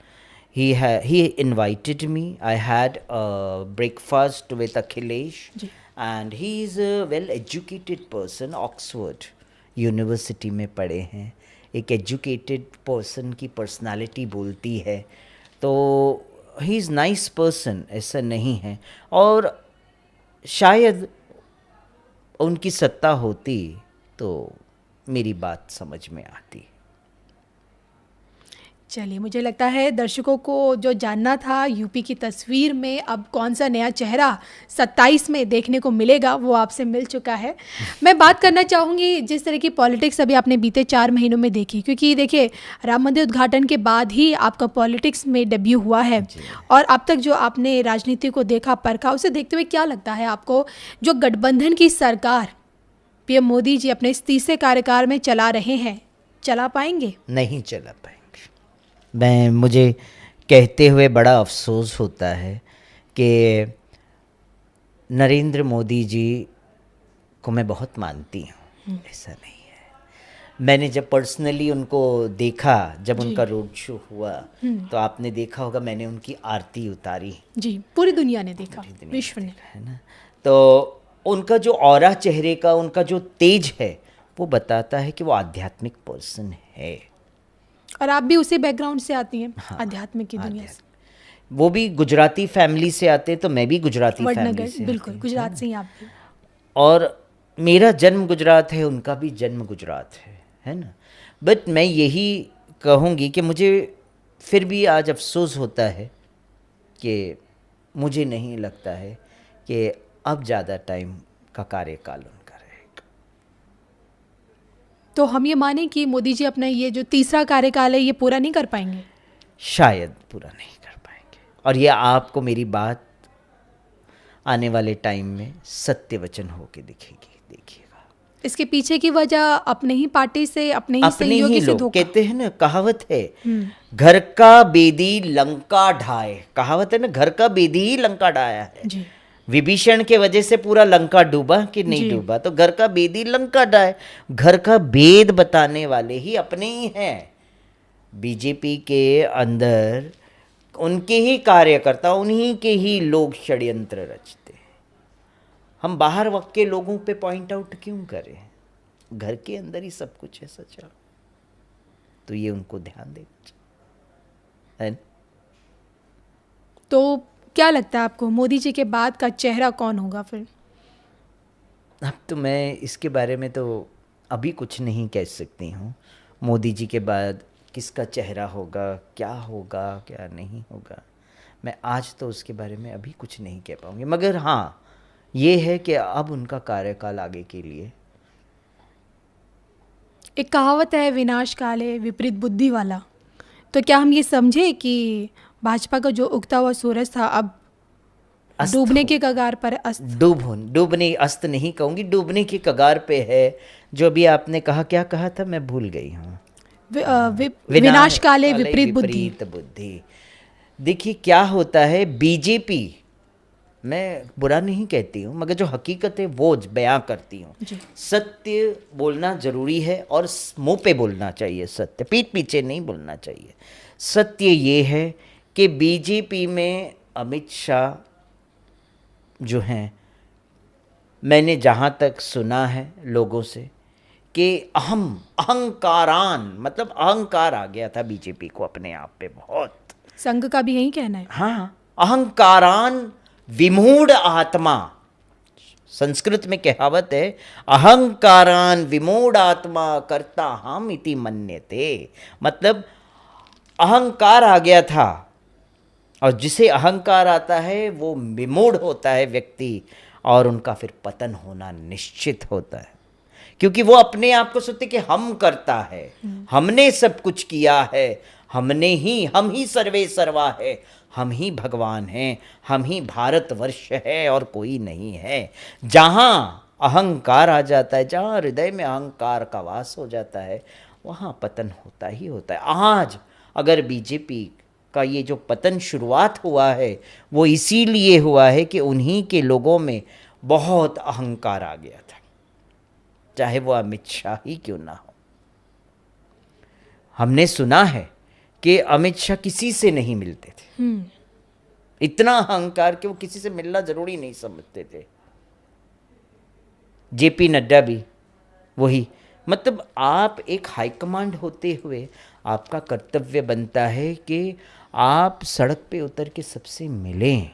He invited me. I had a breakfast with Akhilesh, ji, and he is a well-educated person. Oxford university में पढ़े हैं। एक educated person की personality बोलती है, तो he is nice person, ऐसा नहीं है। और शायद उनकी सत्ता होती तो मेरी बात समझ में आती। चलिए, मुझे लगता है दर्शकों को जो जानना था यूपी की तस्वीर में अब कौन सा नया चेहरा 27 में देखने को मिलेगा, वो आपसे मिल चुका है। मैं बात करना चाहूँगी जिस तरह की पॉलिटिक्स अभी आपने बीते 4 महीनों में देखी, क्योंकि देखिए राम मंदिर उद्घाटन के बाद ही आपका पॉलिटिक्स में डेब्यू हुआ है, और अब तक जो आपने राजनीति को देखा परखा, उसे देखते हुए क्या लगता है आपको, जो गठबंधन की सरकार पीएम मोदी जी अपने इस तीसरे कार्यकाल में चला रहे हैं, चला पाएंगे? नहीं चला पाएंगे। मुझे कहते हुए बड़ा अफसोस होता है कि नरेंद्र मोदी जी को मैं बहुत मानती हूँ, ऐसा नहीं है। मैंने जब पर्सनली उनको देखा, जब उनका रोड शो हुआ, तो आपने देखा होगा मैंने उनकी आरती उतारी। जी, पूरी दुनिया ने देखा, विश्व ने, है ना। तो उनका जो ऑरा चेहरे का, उनका जो तेज है, वो बताता है कि वो आध्यात्मिक पर्सन है। और आप भी उसी बैकग्राउंड से आती हैं, हाँ, आध्यात्म की दुनिया से। वो भी गुजराती फैमिली से आते, तो मैं भी गुजराती फैमिली से, बिल्कुल गुजरात से ही आप भी। और मेरा जन्म गुजरात है, उनका भी जन्म गुजरात है ना। बट मैं यही कहूँगी कि मुझे फिर भी आज अफसोस होता है कि मुझे नहीं लगता है कि अब ज़्यादा टाइम का कार्यकाल उनका रहेगा। तो हम ये माने कि मोदी जी अपना ये जो तीसरा कार्यकाल है ये पूरा नहीं कर पाएंगे? शायद पूरा नहीं कर पाएंगे, और ये आपको मेरी बात आने वाले टाइम में सत्य वचन होके दिखेगी, देखिएगा। इसके पीछे की वजह अपने ही पार्टी से, अपने ही सहयोगी से धोखा। कहते हैं ना, कहावत है, घर का बेदी लंका ढाए। कहावत है ना, घर का बेदी ही लंका ढाया है जी। विभीषण के वजह से पूरा लंका डूबा कि नहीं डूबा, तो घर का बेदी लंका ढाए। घर का भेद बताने वाले ही अपने ही हैं। बीजेपी के अंदर उनके ही कार्यकर्ता, उन्हीं के ही लोग षड्यंत्र रचते हैं। हम बाहर वक्त के लोगों पे पॉइंट आउट क्यों करें? घर के अंदर ही सब कुछ है सच्चा। तो ये उनको ध्यान देना चाहिए। तो क्या लगता है आपको मोदी जी के बाद का चेहरा कौन होगा फिर? अब तो मैं इसके बारे में तो अभी कुछ नहीं कह सकती हूँ। मोदी जी के बाद किसका चेहरा होगा, क्या नहीं होगा, मैं आज तो उसके बारे में अभी कुछ नहीं कह पाऊँगी। मगर हाँ, ये है कि अब उनका कार्यकाल आगे के लिए, एक कहावत है, विनाश काले विपरीत बुद्धि वाला। तो क्या हम ये समझे कि भाजपा का जो उगता हुआ सूरज था अब डूबने के कगार पर, डूबने, अस्त नहीं कहूँगी, डूबने की कगार पे है। जो अभी आपने कहा, क्या कहा था, मैं भूल गई हूँ। विनाश काले विपरीत बुद्धि। देखिए क्या होता है, बीजेपी, मैं बुरा नहीं कहती हूँ, मगर जो हकीकत है वो बयां करती हूँ। सत्य बोलना जरूरी है, और मुंह पे बोलना चाहिए सत्य, पीठ पीछे नहीं बोलना चाहिए। सत्य ये है कि बीजेपी में अमित शाह जो हैं, मैंने जहाँ तक सुना है लोगों से कि अहंकारान, मतलब अहंकार आ गया था बीजेपी को अपने आप पे बहुत। संघ का भी यही कहना है। हाँ, अहंकारान विमूढ़ आत्मा, संस्कृत में कहावत है, अहंकारान विमूढ़ात्मा कर्ता हम इति मन्यते। मतलब अहंकार आ गया था, और जिसे अहंकार आता है वो विमूढ़ होता है व्यक्ति, और उनका फिर पतन होना निश्चित होता है, क्योंकि वो अपने आप को सोचते कि हम करता है, हमने सब कुछ किया है, हम ही सर्वे सर्वा है, हम ही भगवान हैं, हम ही भारतवर्ष है और कोई नहीं है। जहाँ अहंकार आ जाता है, जहाँ हृदय में अहंकार का वास हो जाता है, वहाँ पतन होता ही होता है। आज अगर बीजेपी का ये जो पतन शुरुआत हुआ है, वो इसीलिए हुआ है कि उन्हीं के लोगों में बहुत अहंकार आ गया था, चाहे वो अमित शाह ही क्यों ना हो। हमने सुना है कि अमित शाह किसी से नहीं मिलते थे, इतना अहंकार कि वो किसी से मिलना जरूरी नहीं समझते थे। जेपी नड्डा भी वही। मतलब आप एक हाईकमांड होते हुए आपका कर्तव्य बनता है कि आप सड़क पे उतर के सबसे मिलें।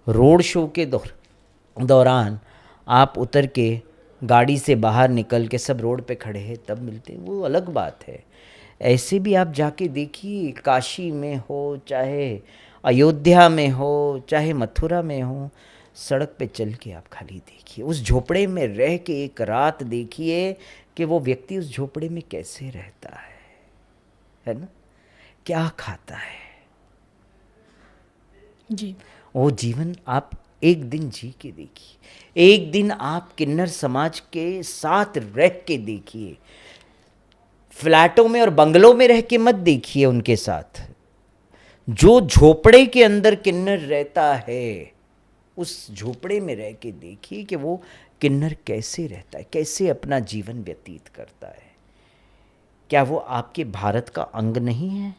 रोड शो के दौरान आप उतर के गाड़ी से बाहर निकल के सब रोड पे खड़े हैं तब मिलते, वो अलग बात है। ऐसे भी आप जाके देखिए, काशी में हो, चाहे अयोध्या में हो, चाहे मथुरा में हो, सड़क पे चल के आप खाली देखिए, उस झोपड़े में रह के एक रात देखिए कि वो व्यक्ति उस झोपड़े में कैसे रहता है ना, क्या खाता है जी। वो जीवन आप एक दिन जी के देखिए, एक दिन आप किन्नर समाज के साथ रह के देखिए। फ्लैटों में और बंगलों में रह के मत देखिए उनके साथ, जो झोपड़े के अंदर किन्नर रहता है उस झोपड़े में रह के देखिए कि वो किन्नर कैसे रहता है, कैसे अपना जीवन व्यतीत करता है। क्या वो आपके भारत का अंग नहीं है?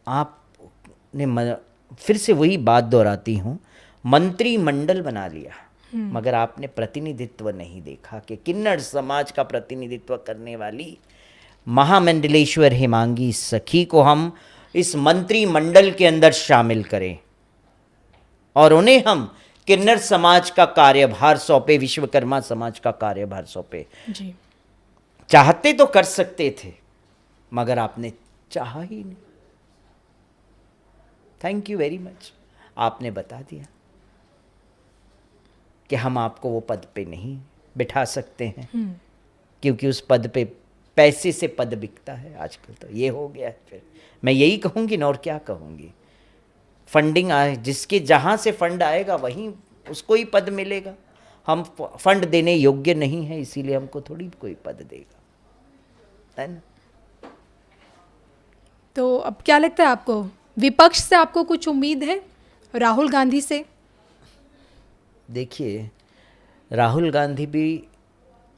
आपने फिर से वही बात दोहराती हूँ, मंत्रिमंडल बना लिया, मगर आपने प्रतिनिधित्व नहीं देखा कि किन्नर समाज का प्रतिनिधित्व करने वाली महामंडलेश्वर हेमांगी सखी को हम इस मंत्रिमंडल के अंदर शामिल करें और उन्हें हम किन्नर समाज का कार्यभार सौंपे, विश्वकर्मा समाज का कार्यभार सौंपे। जी। चाहते तो कर सकते थे, मगर आपने चाहा ही नहीं। थैंक यू वेरी मच, आपने बता दिया कि हम आपको वो पद पे नहीं बिठा सकते हैं, क्योंकि उस पद पे पैसे से पद बिकता है आजकल, तो ये हो गया है। फिर मैं यही कहूँगी ना, और क्या कहूँगी। फंडिंग आए, जिसके जहाँ से फंड आएगा वहीं उसको ही पद मिलेगा। हम फंड देने योग्य नहीं है, इसीलिए हमको थोड़ी कोई पद देगा, है ना। तो अब क्या लगता है आपको, विपक्ष से आपको कुछ उम्मीद है, राहुल गांधी से? देखिए, राहुल गांधी भी,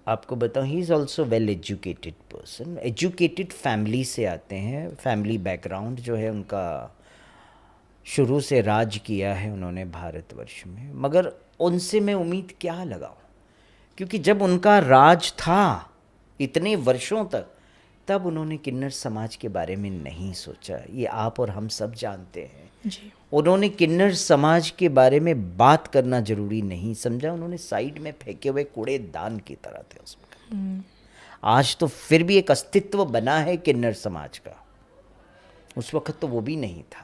आपको बताऊं, he is also well educated person, educated family से आते हैं। फैमिली बैकग्राउंड जो है उनका, शुरू से राज किया है उन्होंने भारतवर्ष में, मगर उनसे मैं उम्मीद क्या लगाऊं, क्योंकि जब उनका राज था इतने वर्षों तक, तब उन्होंने किन्नर समाज के बारे में नहीं सोचा। ये आप और हम सब जानते हैं जी। उन्होंने किन्नर समाज के बारे में बात करना जरूरी नहीं समझा, उन्होंने साइड में फेंके हुए कूड़ेदान की तरह थे उसमें। आज तो फिर भी एक अस्तित्व बना है किन्नर समाज का, उस वक्त तो वो भी नहीं था।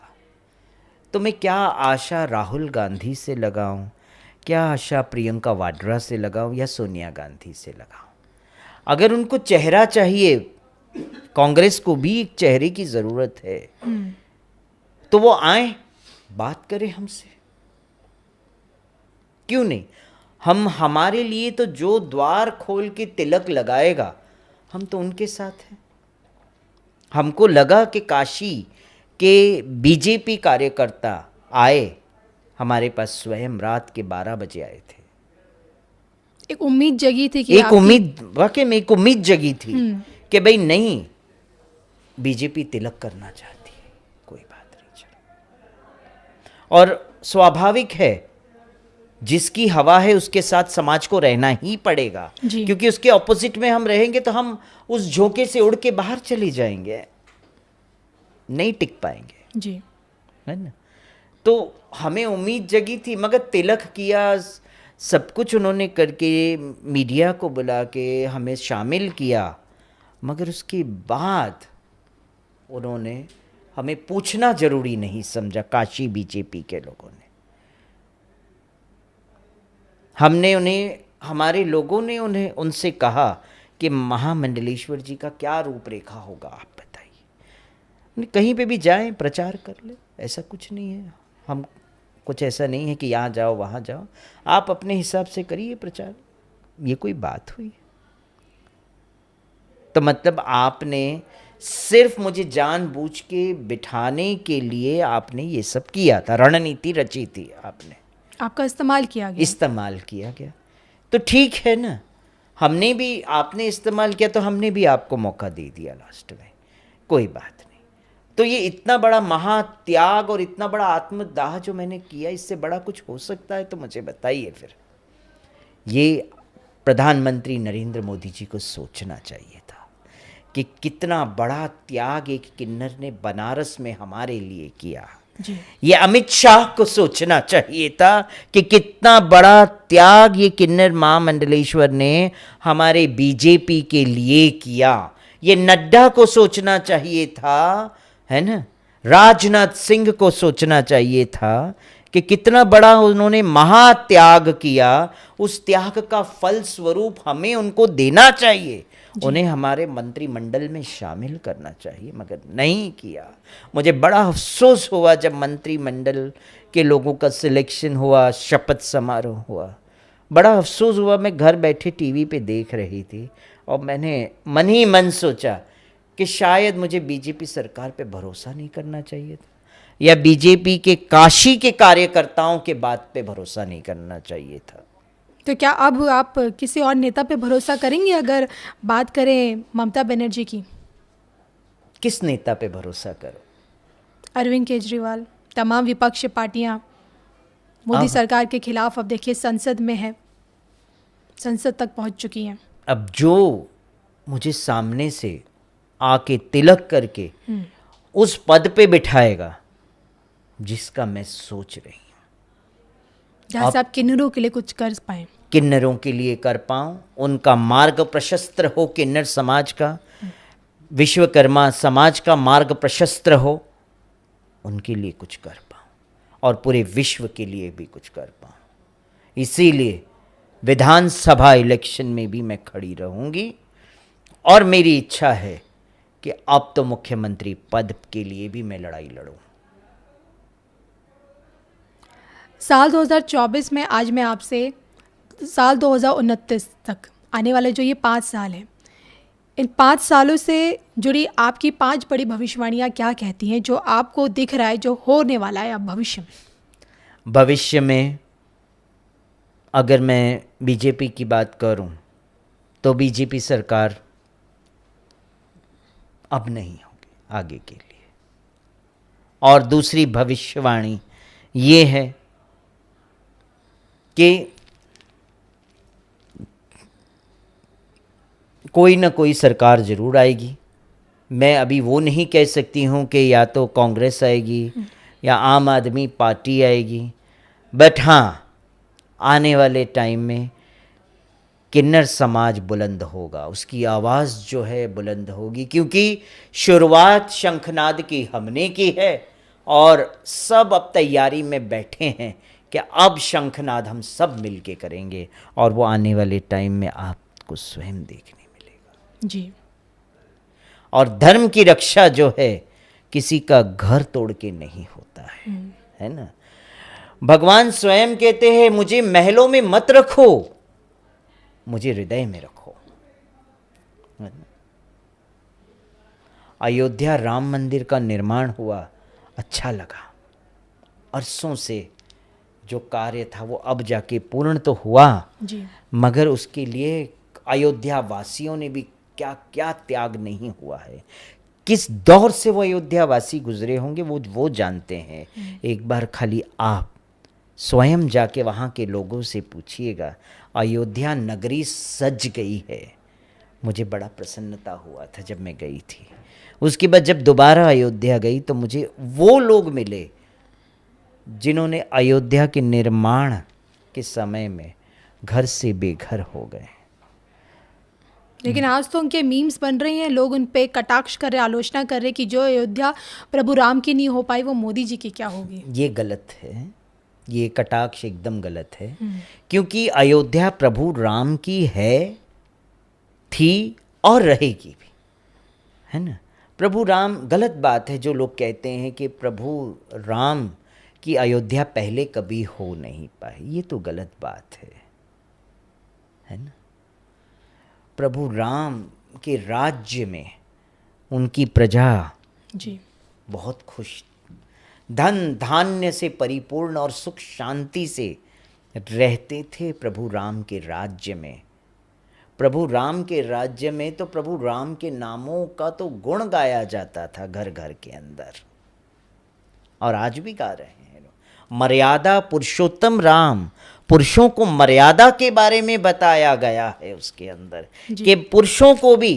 तो मैं क्या आशा राहुल गांधी से लगाऊं, क्या आशा प्रियंका वाड्रा से लगाऊं, या सोनिया गांधी से लगाऊं? अगर उनको चेहरा चाहिए, कांग्रेस को भी एक चेहरे की ज़रूरत है, तो वो आए, बात करें हमसे, क्यों नहीं। हम, हमारे लिए तो जो द्वार खोल के तिलक लगाएगा, हम तो उनके साथ हैं। हमको लगा कि काशी के बीजेपी कार्यकर्ता आए हमारे पास, स्वयं रात के 12 बजे आए थे। एक उम्मीद जगी थी कि एक उम्मीद, वाकई में एक उम्मीद जगी थी कि भाई नहीं, बीजेपी तिलक करना चाहती है, कोई बात नहीं, चलो। और स्वाभाविक है, जिसकी हवा है उसके साथ समाज को रहना ही पड़ेगा, क्योंकि उसके ऑपोजिट में हम रहेंगे तो हम उस झोंके से उड़ के बाहर चले जाएंगे, नहीं टिक पाएंगे, जी, है ना। तो हमें उम्मीद जगी थी, मगर तिलक किया, सब कुछ उन्होंने करके मीडिया को बुला के हमें शामिल किया, मगर उसके बाद उन्होंने हमें पूछना जरूरी नहीं समझा। काशी बीजेपी के लोगों ने, हमने उन्हें, हमारे लोगों ने उन्हें उनसे कहा कि महामंडलेश्वर जी का क्या रूपरेखा होगा, आप बताइए। कहीं पे भी जाएं प्रचार कर ले, ऐसा कुछ नहीं है। हम कुछ ऐसा नहीं है कि यहाँ जाओ वहाँ जाओ, आप अपने हिसाब से करिए प्रचार। ये कोई बात हुई? तो मतलब आपने सिर्फ मुझे जानबूझ के बिठाने के लिए आपने ये सब किया था, रणनीति रची थी आपने, आपका इस्तेमाल किया गया। इस्तेमाल किया गया। तो ठीक है ना, हमने भी, आपने इस्तेमाल किया तो हमने भी आपको मौका दे दिया लास्ट में, कोई बात नहीं। तो ये इतना बड़ा महात्याग और इतना बड़ा आत्मदाह जो मैंने किया, इससे बड़ा कुछ हो सकता है तो मुझे बताइए फिर। ये प्रधानमंत्री नरेंद्र मोदी जी को सोचना चाहिए था कि कितना बड़ा त्याग एक किन्नर ने बनारस में हमारे लिए किया। जी। ये अमित शाह को सोचना चाहिए था कि कितना बड़ा त्याग ये किन्नर महामंडलेश्वर ने हमारे बीजेपी के लिए किया। ये नड्डा को सोचना चाहिए था, है ना, राजनाथ सिंह को सोचना चाहिए था कि कितना बड़ा उन्होंने महात्याग किया। उस त्याग का फल स्वरूप हमें उनको देना चाहिए, उन्हें हमारे मंत्रिमंडल में शामिल करना चाहिए, मगर नहीं किया। मुझे बड़ा अफसोस हुआ जब मंत्रिमंडल के लोगों का सिलेक्शन हुआ, शपथ समारोह हुआ, बड़ा अफसोस हुआ। मैं घर बैठे टीवी पे देख रही थी और मैंने मन ही मन सोचा कि शायद मुझे बीजेपी सरकार पे भरोसा नहीं करना चाहिए था, या बीजेपी के काशी के कार्यकर्ताओं के बात पे भरोसा नहीं करना चाहिए था। तो क्या अब आप किसी और नेता पे भरोसा करेंगे? अगर बात करें ममता बनर्जी की, किस नेता पे भरोसा करो? अरविंद केजरीवाल, तमाम विपक्ष पार्टियां मोदी सरकार के खिलाफ अब देखिए संसद में है, संसद तक पहुंच चुकी हैं। अब जो मुझे सामने से आके तिलक करके उस पद पे बिठाएगा जिसका मैं सोच रही हूँ, जहाँ से आप किन्नरों के लिए कुछ कर पाएं, किन्नरों के लिए कर पाऊँ, उनका मार्ग प्रशस्त हो, किन्नर समाज का, विश्वकर्मा समाज का मार्ग प्रशस्त हो, उनके लिए कुछ कर पाऊँ और पूरे विश्व के लिए भी कुछ कर पाऊँ। इसीलिए विधानसभा इलेक्शन में भी मैं खड़ी रहूँगी और मेरी इच्छा है कि अब तो मुख्यमंत्री पद के लिए भी मैं लड़ाई लड़ूं। साल 2024 में आज मैं आपसे साल 2029 तक आने वाले जो ये 5 साल हैं, इन 5 सालों से जुड़ी आपकी 5 बड़ी भविष्यवाणियाँ क्या कहती हैं, जो आपको दिख रहा है जो होने वाला है अब भविष्य में? भविष्य में अगर मैं बीजेपी की बात करूं तो बीजेपी सरकार अब नहीं होगी आगे के लिए। और दूसरी भविष्यवाणी ये है कि कोई ना कोई सरकार ज़रूर आएगी। मैं अभी वो नहीं कह सकती हूँ कि या तो कांग्रेस आएगी या आम आदमी पार्टी आएगी, बट हाँ, आने वाले टाइम में किन्नर समाज बुलंद होगा, उसकी आवाज़ जो है बुलंद होगी, क्योंकि शुरुआत शंखनाद की हमने की है और सब अब तैयारी में बैठे हैं कि अब शंखनाद हम सब मिलके करेंगे और वो आने वाले टाइम में आपको स्वयं देखने मिलेगा। जी। और धर्म की रक्षा जो है किसी का घर तोड़ के नहीं होता है ना। भगवान स्वयं कहते हैं मुझे महलों में मत रखो, मुझे हृदय में रखो। अयोध्या राम मंदिर का निर्माण हुआ, अच्छा लगा। अरसों से जो कार्य था वो अब जाके पूर्ण तो हुआ जी। मगर उसके लिए अयोध्या वासियों ने भी क्या क्या त्याग नहीं हुआ है, किस दौर से वो अयोध्या वासी गुजरे होंगे वो जानते हैं। एक बार खाली आप स्वयं जाके वहाँ के लोगों से पूछिएगा, अयोध्या नगरी सज गई है। मुझे बड़ा प्रसन्नता हुआ था जब मैं गई थी। उसके बाद जब दोबारा अयोध्या गई तो मुझे वो लोग मिले जिन्होंने अयोध्या के निर्माण के समय में घर से बेघर हो गए। लेकिन आज तो उनके मीम्स बन रही हैं, लोग उन पे कटाक्ष कर रहे, आलोचना कर रहे कि जो अयोध्या प्रभु राम की नहीं हो पाई वो मोदी जी की क्या होगी। ये गलत है, ये कटाक्ष एकदम गलत है, क्योंकि अयोध्या प्रभु राम की है, थी और रहेगी भी, है ना। प्रभु राम, गलत बात है जो लोग कहते हैं कि प्रभु राम की अयोध्या पहले कभी हो नहीं पाई, ये तो गलत बात है ना। प्रभु राम के राज्य में उनकी प्रजा जी बहुत खुश, धन धान्य से परिपूर्ण और सुख शांति से रहते थे प्रभु राम के राज्य में। प्रभु राम के राज्य में तो प्रभु राम के नामों का तो गुण गाया जाता था घर घर के अंदर, और आज भी गा रहे हैं। मर्यादा पुरुषोत्तम राम, पुरुषों को मर्यादा के बारे में बताया गया है उसके अंदर कि पुरुषों को भी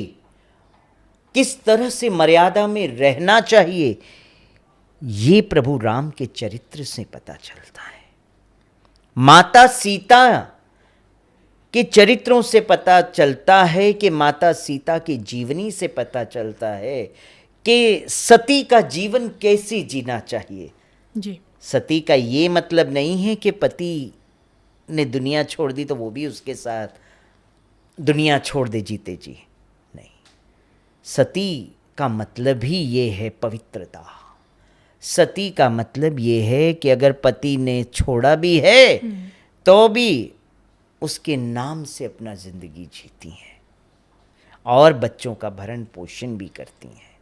किस तरह से मर्यादा में रहना चाहिए, ये प्रभु राम के चरित्र से पता चलता है। माता सीता के चरित्रों से पता चलता है, कि माता सीता की जीवनी से पता चलता है कि सती का जीवन कैसे जीना चाहिए। जी सती का ये मतलब नहीं है कि पति ने दुनिया छोड़ दी तो वो भी उसके साथ दुनिया छोड़ दे जीते जी, नहीं। सती का मतलब ही ये है पवित्रता। सती का मतलब ये है कि अगर पति ने छोड़ा भी है तो भी उसके नाम से अपना जिंदगी जीती हैं और बच्चों का भरण पोषण भी करती हैं,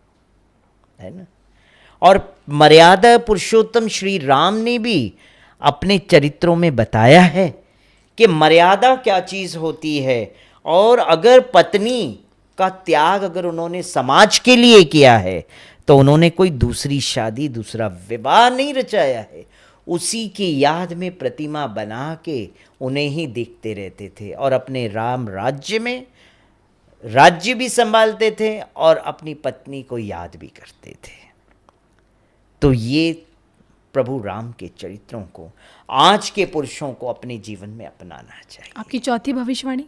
है ना। और मर्यादा पुरुषोत्तम श्री राम ने भी अपने चरित्रों में बताया है कि मर्यादा क्या चीज़ होती है, और अगर पत्नी का त्याग अगर उन्होंने समाज के लिए किया है तो उन्होंने कोई दूसरी शादी, दूसरा विवाह नहीं रचाया है। उसी की याद में प्रतिमा बना के उन्हें ही देखते रहते थे और अपने राम राज्य में राज्य भी संभालते थे और अपनी पत्नी को याद भी करते थे। तो ये प्रभु राम के चरित्रों को आज के पुरुषों को अपने जीवन में अपनाना चाहिए। आपकी चौथी भविष्यवाणी?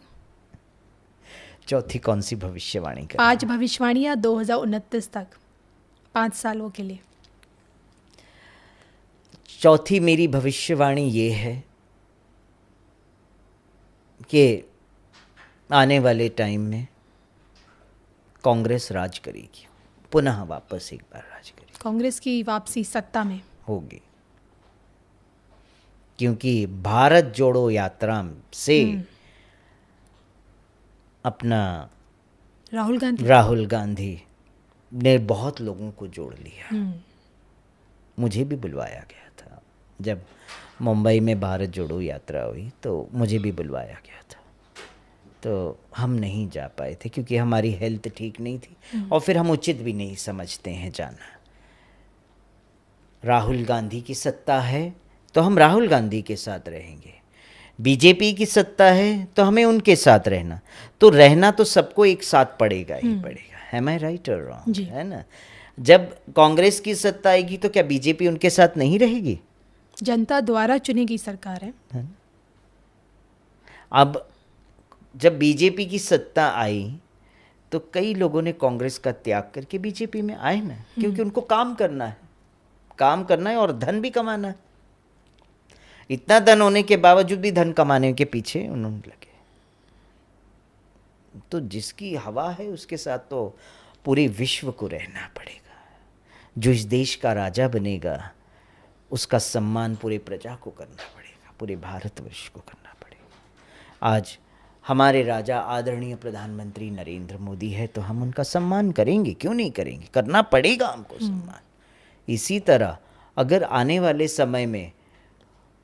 चौथी कौन सी भविष्यवाणी का? 5 भविष्यवाणियां 2029 तक, 5 सालों के लिए। चौथी मेरी भविष्यवाणी ये है कि आने वाले टाइम में कांग्रेस राज करेगी, पुनः वापस एक बार राज करेगी। कांग्रेस की वापसी सत्ता में होगी, क्योंकि भारत जोड़ो यात्रा से अपना राहुल गांधी ने बहुत लोगों को जोड़ लिया। मुझे भी बुलवाया गया था जब मुंबई में भारत जोड़ो यात्रा हुई, तो मुझे भी बुलवाया गया था, तो हम नहीं जा पाए थे क्योंकि हमारी हेल्थ ठीक नहीं थी और फिर हम उचित भी नहीं समझते हैं जाना। राहुल गांधी की सत्ता है तो हम राहुल गांधी के साथ रहेंगे, बीजेपी की सत्ता है तो हमें उनके साथ रहना, तो रहना तो सबको एक साथ पड़ेगा ही पड़ेगा। Am I right or wrong? है ना। जब कांग्रेस की सत्ता आएगी तो क्या बीजेपी उनके साथ नहीं रहेगी? जनता द्वारा चुनी गई सरकार है। अब जब बीजेपी की सत्ता आई तो कई लोगों ने कांग्रेस का त्याग करके बीजेपी में आए ना, क्योंकि उनको काम करना है और धन भी कमाना है। इतना धन होने के बावजूद भी धन कमाने के पीछे उन्होंने लगे। तो जिसकी हवा है उसके साथ तो पूरे विश्व को रहना पड़ेगा। जो इस देश का राजा बनेगा उसका सम्मान पूरे प्रजा को करना पड़ेगा, पूरे भारतवर्ष को करना पड़ेगा। आज हमारे राजा आदरणीय प्रधानमंत्री नरेंद्र मोदी है तो हम उनका सम्मान करेंगे, क्यों नहीं करेंगे, करना पड़ेगा हमको सम्मान। इसी तरह अगर आने वाले समय में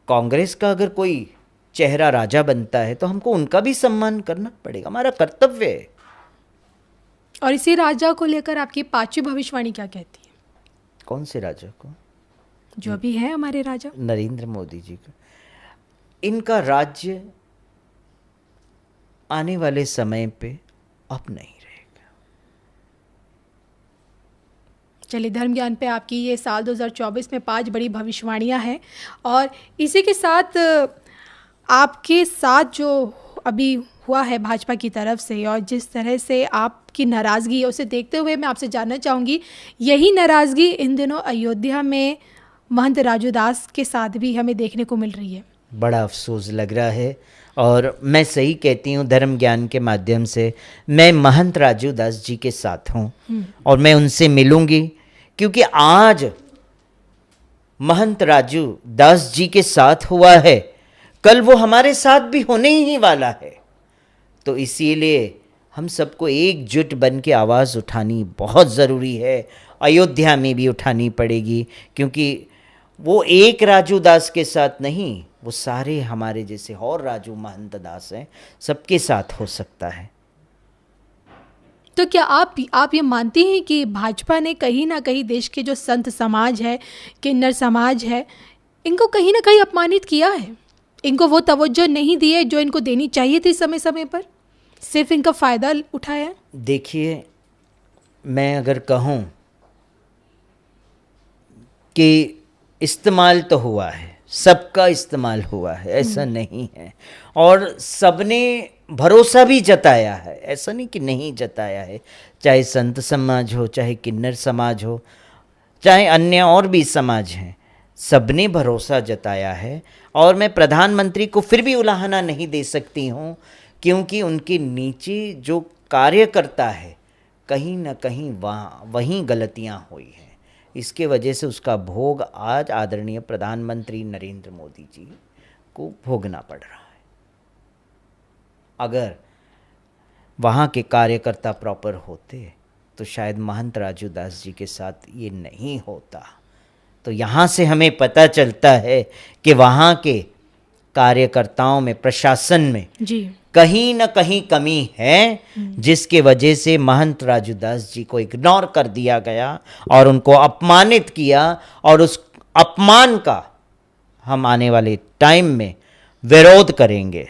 कांग्रेस का अगर कोई चेहरा राजा बनता है तो हमको उनका भी सम्मान करना पड़ेगा, हमारा कर्तव्य है। और इसी राजा को लेकर आपकी 5वीं भविष्यवाणी क्या कहती है? कौन से राजा को? जो अभी है हमारे राजा नरेंद्र मोदी जी का। इनका राज्य आने वाले समय पे अब नहीं रहेगा। चलिए, धर्म ज्ञान पे आपकी ये साल 2024 में 5 बड़ी भविष्यवाणियाँ हैं, और इसी के साथ आपके साथ जो अभी हुआ है भाजपा की तरफ से, और जिस तरह से आपकी नाराज़गी है, उसे देखते हुए मैं आपसे जानना चाहूँगी, यही नाराज़गी इन दिनों अयोध्या में महंत राजू दास के साथ भी हमें देखने को मिल रही है। बड़ा अफसोस लग रहा है, और मैं सही कहती हूँ, धर्म ज्ञान के माध्यम से मैं महंत राजू दास जी के साथ हूँ और मैं उनसे मिलूंगी, क्योंकि आज महंत राजू दास जी के साथ हुआ है, कल वो हमारे साथ भी होने ही वाला है। तो इसीलिए हम सबको एकजुट बन के आवाज़ उठानी बहुत ज़रूरी है, अयोध्या में भी उठानी पड़ेगी, क्योंकि वो एक राजू दास के साथ नहीं, वो सारे हमारे जैसे और राजू महंत दास हैं, सबके साथ हो सकता है। तो क्या आप ये मानती हैं कि भाजपा ने कहीं ना कहीं देश के जो संत समाज है, किन्नर समाज है, इनको कहीं ना कहीं अपमानित किया है? इनको वो तवज्जो नहीं दी है जो इनको देनी चाहिए थी समय समय पर, सिर्फ इनका फ़ायदा उठाया है? देखिए, मैं अगर कहूँ कि इस्तेमाल तो हुआ है, सबका इस्तेमाल हुआ है, ऐसा नहीं है, और सबने भरोसा भी जताया है, ऐसा नहीं कि नहीं जताया है। चाहे संत समाज हो, चाहे किन्नर समाज हो, चाहे अन्य और भी समाज हैं, सबने भरोसा जताया है। और मैं प्रधानमंत्री को फिर भी उलाहना नहीं दे सकती हूँ, क्योंकि उनके नीचे जो कार्यकर्ता है, कहीं ना कहीं वहीं गलतियाँ हुई हैं। इसके वजह से उसका भोग आज आदरणीय प्रधानमंत्री नरेंद्र मोदी जी को भोगना पड़ रहा है। अगर वहाँ के कार्यकर्ता प्रॉपर होते तो शायद महंत राजू दास जी के साथ ये नहीं होता। तो यहाँ से हमें पता चलता है कि वहाँ के कार्यकर्ताओं में, प्रशासन में जी कहीं न कहीं कमी है, जिसके वजह से महंत राजू दास जी को इग्नोर कर दिया गया और उनको अपमानित किया, और उस अपमान का हम आने वाले टाइम में विरोध करेंगे,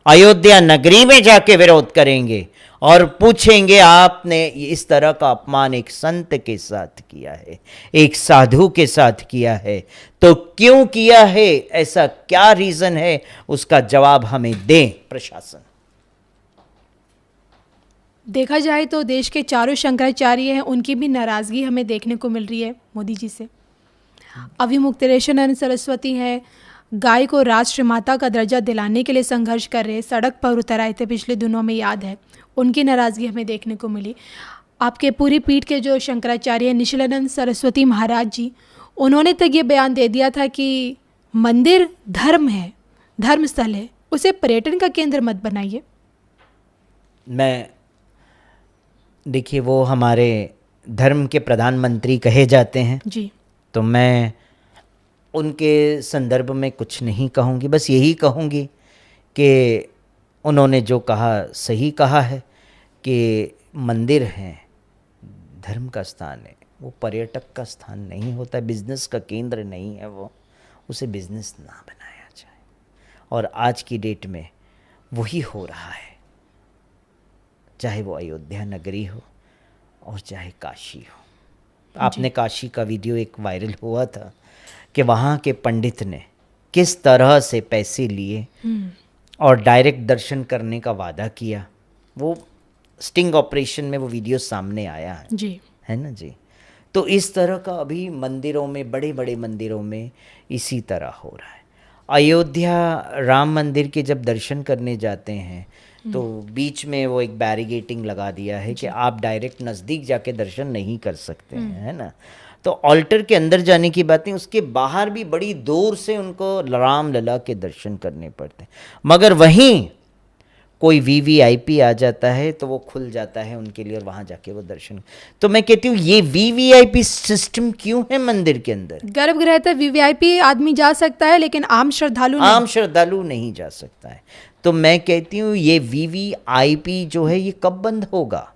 अयोध्या नगरी में जाके विरोध करेंगे और पूछेंगे, आपने इस तरह का अपमान एक संत के साथ किया है, एक साधु के साथ किया है, तो क्यों किया है, ऐसा क्या रीज़न है, उसका जवाब हमें दें प्रशासन। देखा जाए तो देश के चारों शंकराचार्य हैं, उनकी भी नाराज़गी हमें देखने को मिल रही है मोदी जी से। अभिमुक्तेश्वरानंद सरस्वती हैं, गाय को राष्ट्र माता का दर्जा दिलाने के लिए संघर्ष कर रहे, सड़क पर उतर आए थे पिछले दिनों में, याद है, उनकी नाराज़गी हमें देखने को मिली। आपके पूरी पीठ के जो शंकराचार्य निशिलानंद सरस्वती महाराज जी, उन्होंने तक ये बयान दे दिया था कि मंदिर धर्म है, धर्म स्थल है, उसे पर्यटन का केंद्र मत बनाइए। देखिए, वो हमारे धर्म के प्रधानमंत्री कहे जाते हैं जी, तो मैं उनके संदर्भ में कुछ नहीं कहूँगी, बस यही कहूँगी कि उन्होंने जो कहा सही कहा है कि मंदिर है, धर्म का स्थान है, वो पर्यटक का स्थान नहीं होता, बिजनेस का केंद्र नहीं है वो, उसे बिजनेस ना बनाया जाए। और आज की डेट में वही हो रहा है, चाहे वो अयोध्या नगरी हो और चाहे काशी हो। आपने काशी का वीडियो एक वायरल हुआ था कि वहाँ के पंडित ने किस तरह से पैसे लिए और डायरेक्ट दर्शन करने का वादा किया। वो स्टिंग ऑपरेशन में वो वीडियो सामने आया है जी, है ना जी। तो इस तरह का अभी मंदिरों में, बड़े बड़े मंदिरों में इसी तरह हो रहा है। अयोध्या राम मंदिर के जब दर्शन करने जाते हैं तो बीच में वो एक बैरिगेटिंग लगा दिया है कि आप डायरेक्ट नज़दीक जाके दर्शन नहीं कर सकते हैं, है ना। तो ऑल्टर के अंदर जाने की बातें, उसके बाहर भी बड़ी दूर से उनको राम लला के दर्शन करने पड़ते हैं। मगर वहीं कोई वीवीआईपी आ जाता है तो वो खुल जाता है उनके लिए और वहाँ जाके वो दर्शन। तो मैं कहती हूँ, ये वीवीआईपी सिस्टम क्यों है मंदिर के अंदर? गर्भगृह तक वीवीआईपी आदमी जा सकता है, लेकिन आम श्रद्धालु नहीं जा सकता है। तो मैं कहती हूँ, ये वीवीआईपी जो है ये कब बंद होगा?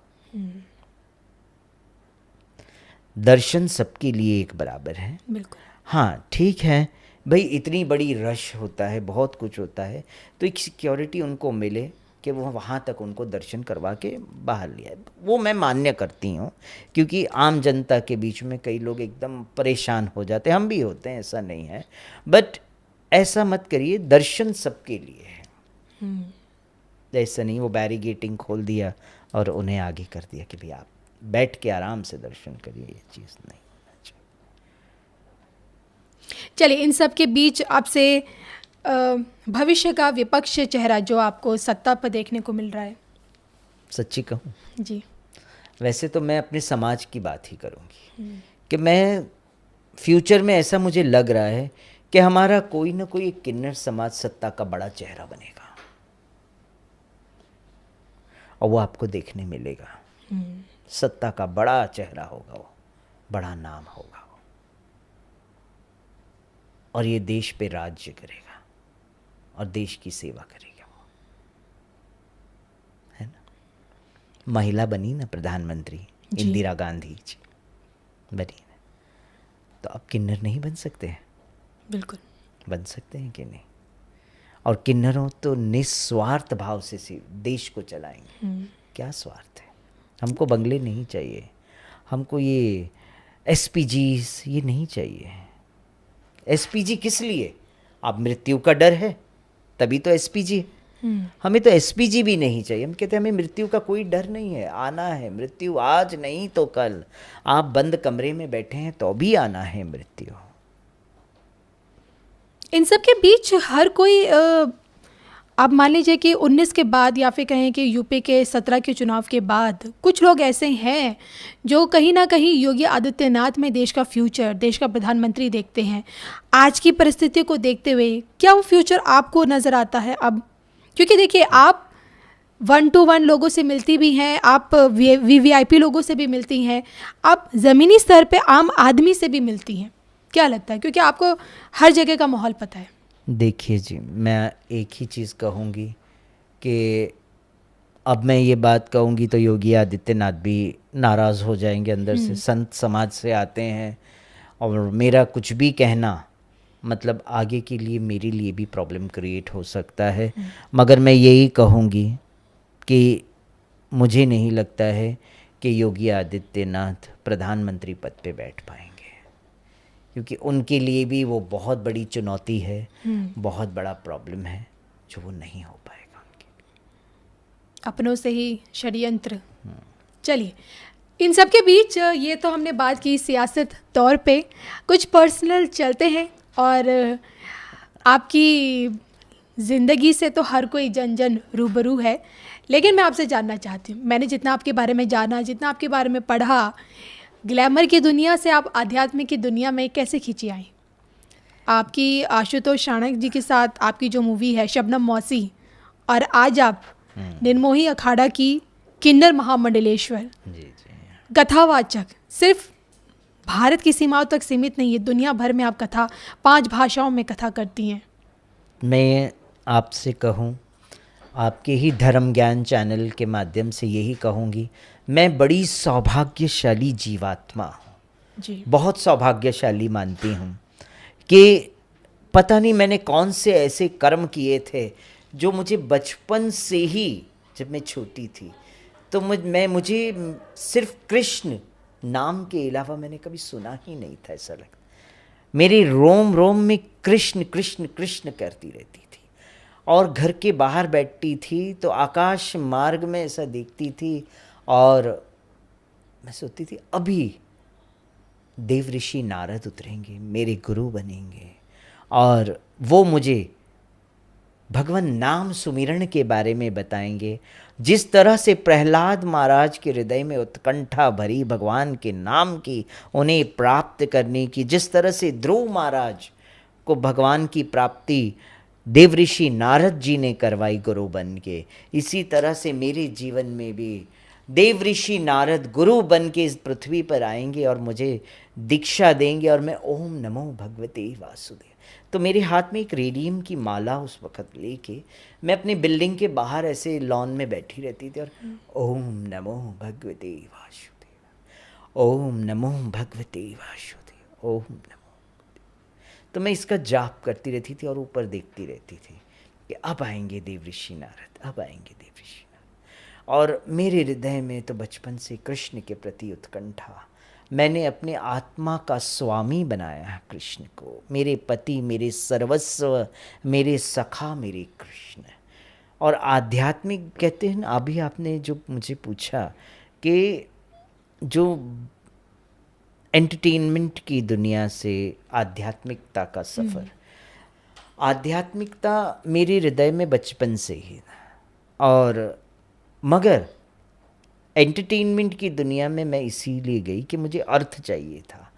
दर्शन सबके लिए एक बराबर है। बिल्कुल। हाँ ठीक है भाई, इतनी बड़ी रश होता है, बहुत कुछ होता है, तो एक सिक्योरिटी उनको मिले कि वो वहाँ तक उनको दर्शन करवा के बाहर लिया। वो मैं मान्य करती हूँ, क्योंकि आम जनता के बीच में कई लोग एकदम परेशान हो जाते हैं, हम भी होते हैं, ऐसा नहीं है, बट ऐसा मत करिए, दर्शन सबके लिए है। ऐसा नहीं वो बैरिगेटिंग खोल दिया और उन्हें आगे कर दिया कि भाई आप बैठ के आराम से दर्शन करिए, ये चीज़ नहीं होना चाहिए। चलिए, इन सब के बीच आपसे भविष्य का विपक्ष चेहरा जो आपको सत्ता पर देखने को मिल रहा है। सच्ची कहूँ, जी। वैसे तो मैं अपने समाज की बात ही करूँगी कि मैं फ्यूचर में ऐसा मुझे लग रहा है कि हमारा कोई ना कोई एक किन्नर समाज सत्ता का बड़ा चेहरा बनेगा और वो आपको देखने मिलेगा। सत्ता का बड़ा चेहरा होगा वो, बड़ा नाम होगा वो, और ये देश पे राज्य करेगा और देश की सेवा करेगा वो, है ना। महिला बनी ना प्रधानमंत्री, इंदिरा गांधी जी बनी ना, तो अब किन्नर नहीं बन सकते हैं? बिल्कुल बन सकते हैं कि नहीं? और किन्नरों तो निस्वार्थ भाव से देश को चलाएंगे। क्या स्वार्थ है? हमको बंगले नहीं चाहिए, हमको ये एसपीजीज ये नहीं चाहिए। एसपीजी किस लिए? आप मृत्यु का डर है तभी तो एसपीजी। हमें तो एसपीजी भी नहीं चाहिए। हम कहते हैं हमें मृत्यु का कोई डर नहीं है, आना है मृत्यु, आज नहीं तो कल। आप बंद कमरे में बैठे हैं तो भी आना है मृत्यु। इन सब के बीच हर कोई आप मान लीजिए कि 19 के बाद या फिर कहें कि यूपी के 17 के चुनाव के बाद कुछ लोग ऐसे हैं जो कहीं ना कहीं योगी आदित्यनाथ में देश का फ्यूचर, देश का प्रधानमंत्री देखते हैं। आज की परिस्थिति को देखते हुए क्या वो फ्यूचर आपको नज़र आता है अब? क्योंकि देखिए, आप 1-to-1 लोगों से मिलती भी हैं, आप वीवीआईपी लोगों से भी मिलती हैं, आप ज़मीनी स्तर पे आम आदमी से भी मिलती हैं। क्या लगता है, क्योंकि आपको हर जगह का माहौल पता है? देखिए जी, मैं एक ही चीज़ कहूँगी कि अब मैं ये बात कहूँगी तो योगी आदित्यनाथ भी नाराज़ हो जाएंगे अंदर से। संत समाज से आते हैं और मेरा कुछ भी कहना मतलब आगे के लिए मेरे लिए भी प्रॉब्लम क्रिएट हो सकता है। मगर मैं यही कहूँगी कि मुझे नहीं लगता है कि योगी आदित्यनाथ प्रधानमंत्री पद पे बैठ पाएंगे, क्योंकि उनके लिए भी वो बहुत बड़ी चुनौती है, बहुत बड़ा प्रॉब्लम है जो वो नहीं हो पाएगा उनके लिए। अपनों से ही षड्यंत्र। चलिए, इन सब के बीच ये तो हमने बात की सियासत तौर पे, कुछ पर्सनल चलते हैं। और आपकी ज़िंदगी से तो हर कोई जन जन रूबरू है, लेकिन मैं आपसे जानना चाहती हूँ, मैंने जितना आपके बारे में जाना, जितना आपके बारे में पढ़ा, ग्लैमर की दुनिया से आप आध्यात्म की दुनिया में कैसे खींची आई? आपकी आशुतोष चाणक्य जी के साथ आपकी जो मूवी है शबनम मौसी, और आज आप निर्मोही अखाड़ा की किन्नर महामंडलेश्वर, जी जी, कथावाचक, सिर्फ भारत की सीमाओं तक सीमित नहीं है, दुनिया भर में आप कथा 5 भाषाओं में कथा करती हैं। मैं आपसे कहूँ, आपके ही धर्म ज्ञान चैनल के माध्यम से यही कहूँगी, मैं बड़ी सौभाग्यशाली जीवात्मा हूँ जी। बहुत सौभाग्यशाली मानती हूँ कि पता नहीं मैंने कौन से ऐसे कर्म किए थे जो मुझे बचपन से ही, जब मैं छोटी थी तो मुझे सिर्फ कृष्ण नाम के अलावा मैंने कभी सुना ही नहीं था। ऐसा लगता मेरे रोम रोम में कृष्ण कृष्ण कृष्ण करती रहती थी। और घर के बाहर बैठती थी तो आकाश मार्ग में ऐसा देखती थी और मैं सोचती थी अभी देव ऋषि नारद उतरेंगे, मेरे गुरु बनेंगे और वो मुझे भगवान नाम सुमिरण के बारे में बताएंगे। जिस तरह से प्रहलाद महाराज के हृदय में उत्कंठा भरी भगवान के नाम की, उन्हें प्राप्त करने की, जिस तरह से ध्रुव महाराज को भगवान की प्राप्ति देवऋषि नारद जी ने करवाई गुरु बन के, इसी तरह से मेरे जीवन में भी देवऋषि नारद गुरु बन के इस पृथ्वी पर आएंगे और मुझे दीक्षा देंगे और मैं ओम नमो भगवते वासुदेव। तो मेरे हाथ में एक रेडियम की माला उस वक़्त लेके मैं अपनी बिल्डिंग के बाहर ऐसे लॉन में बैठी रहती थी और ओम नमो भगवते वासुदेव, ओम नमो भगवते वासुदेव, ओम नमो। तो मैं इसका जाप करती रहती थी और ऊपर देखती रहती थी कि अब आएंगे देवऋषि नारद, अब आएंगे देवऋषि और मेरे हृदय में तो बचपन से कृष्ण के प्रति उत्कंठा। मैंने अपने आत्मा का स्वामी बनाया है कृष्ण को, मेरे पति, मेरे सर्वस्व, मेरे सखा, मेरे कृष्ण। और आध्यात्मिक कहते हैं ना, अभी आपने जो मुझे पूछा कि जो एंटरटेनमेंट की दुनिया से आध्यात्मिकता का सफ़र, आध्यात्मिकता मेरे हृदय में बचपन से ही था। और मगर एंटरटेनमेंट की दुनिया में मैं इसीलिए गई कि मुझे अर्थ चाहिए था।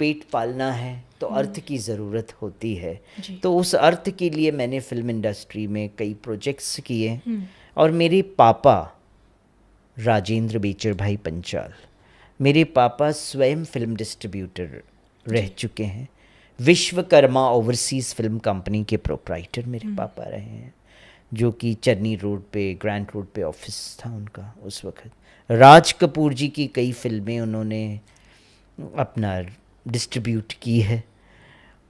पेट पालना है तो अर्थ की ज़रूरत होती है। तो उस अर्थ के लिए मैंने फिल्म इंडस्ट्री में कई प्रोजेक्ट्स किए। और मेरे पापा राजेंद्र बेचर भाई पंचाल, मेरे पापा स्वयं फिल्म डिस्ट्रीब्यूटर रह चुके हैं। विश्वकर्मा ओवरसीज़ फिल्म कंपनी के प्रोप्राइटर मेरे पापा रहे हैं, जो कि चरनी रोड पे, ग्रैंड रोड पे ऑफिस था उनका उस वक्त। राज कपूर जी की कई फिल्में उन्होंने अपना डिस्ट्रीब्यूट की है।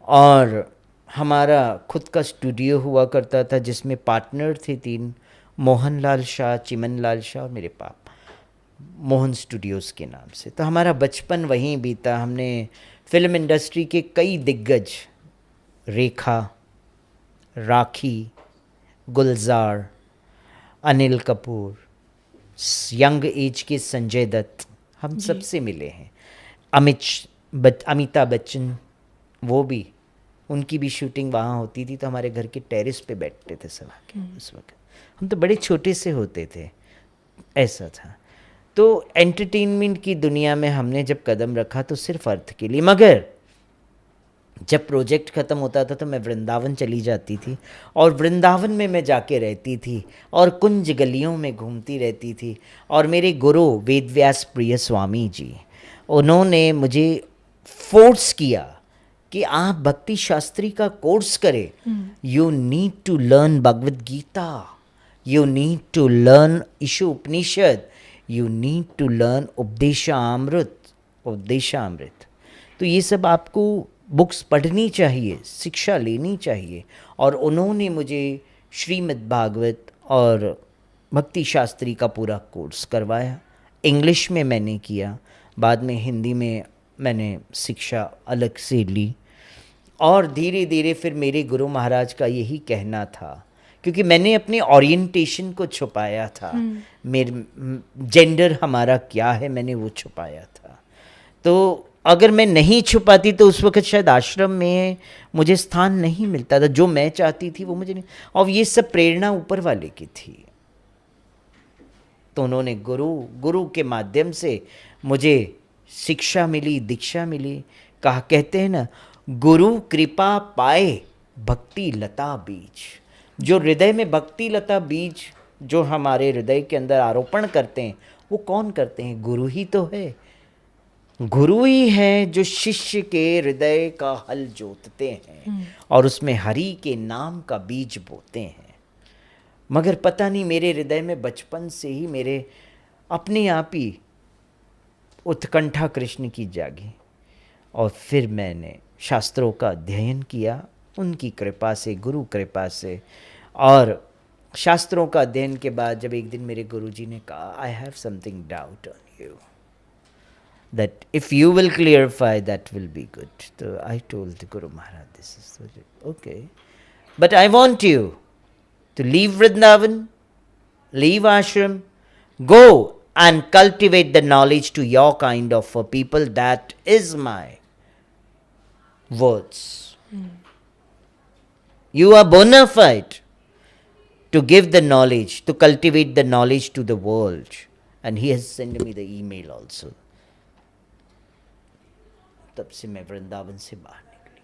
और हमारा खुद का स्टूडियो हुआ करता था जिसमें पार्टनर थे 3, मोहन लाल शाह, चिमन लाल शाह और मेरे पापा, मोहन स्टूडियोज़ के नाम से। तो हमारा बचपन वहीं बीता। हमने फिल्म इंडस्ट्री के कई दिग्गज, रेखा, राखी, गुलजार, अनिल कपूर, यंग एज के संजय दत्त, हम सबसे मिले हैं। अमिताभ बच्चन, वो भी, उनकी भी शूटिंग वहाँ होती थी। तो हमारे घर के टेरेस पे बैठते थे सब आके उस वक्त। हम तो बड़े छोटे से होते थे, ऐसा था। तो एंटरटेनमेंट की दुनिया में हमने जब कदम रखा तो सिर्फ अर्थ के लिए। मगर जब प्रोजेक्ट ख़त्म होता था तो मैं वृंदावन चली जाती थी, और वृंदावन में मैं जाके रहती थी और कुंज गलियों में घूमती रहती थी। और मेरे गुरु वेदव्यास प्रिय स्वामी जी, उन्होंने मुझे फोर्स किया कि आप भक्ति शास्त्री का कोर्स करें। You need to learn Bhagavad Gita, you need to learn Isho Upanishad, you need to learn Upadeshamrit. तो ये सब आपको बुक्स पढ़नी चाहिए, शिक्षा लेनी चाहिए। और उन्होंने मुझे श्रीमद् भागवत और भक्ति शास्त्री का पूरा कोर्स करवाया। इंग्लिश में मैंने किया, बाद में हिंदी में मैंने शिक्षा अलग से ली। और धीरे धीरे फिर मेरे गुरु महाराज का यही कहना था, क्योंकि मैंने अपने ओरिएंटेशन को छुपाया था, मेरे जेंडर हमारा क्या है मैंने वो छुपाया था। तो अगर मैं नहीं छुपाती तो उस वक्त शायद आश्रम में मुझे स्थान नहीं मिलता था। जो मैं चाहती थी वो मुझे नहीं। और ये सब प्रेरणा ऊपर वाले की थी। तो उन्होंने गुरु के माध्यम से मुझे शिक्षा मिली, दीक्षा मिली। कहते हैं ना, गुरु कृपा पाए भक्ति लता बीज। जो हृदय में भक्ति लता बीज जो हमारे हृदय के अंदर आरोपण करते हैं, वो कौन करते हैं? गुरु ही तो है। गुरु ही है जो शिष्य के हृदय का हल जोतते हैं और उसमें हरि के नाम का बीज बोते हैं। मगर पता नहीं मेरे हृदय में बचपन से ही मेरे अपने आप ही उत्कंठा कृष्ण की जागी। और फिर मैंने शास्त्रों का अध्ययन किया उनकी कृपा से, गुरु कृपा से। और शास्त्रों का अध्ययन के बाद जब एक दिन मेरे गुरुजी ने कहा, I have something doubt on you, that if you will clarify that will be good. So I told the Guru Maharaj, this is okay, but I want you to leave Vrindavan, leave ashram, go and cultivate the knowledge to your kind of people. That is my words. You are bona fide to give the knowledge, to cultivate the knowledge to the world. And he has sent me the email also. तब से मैं वृंदावन से बाहर निकली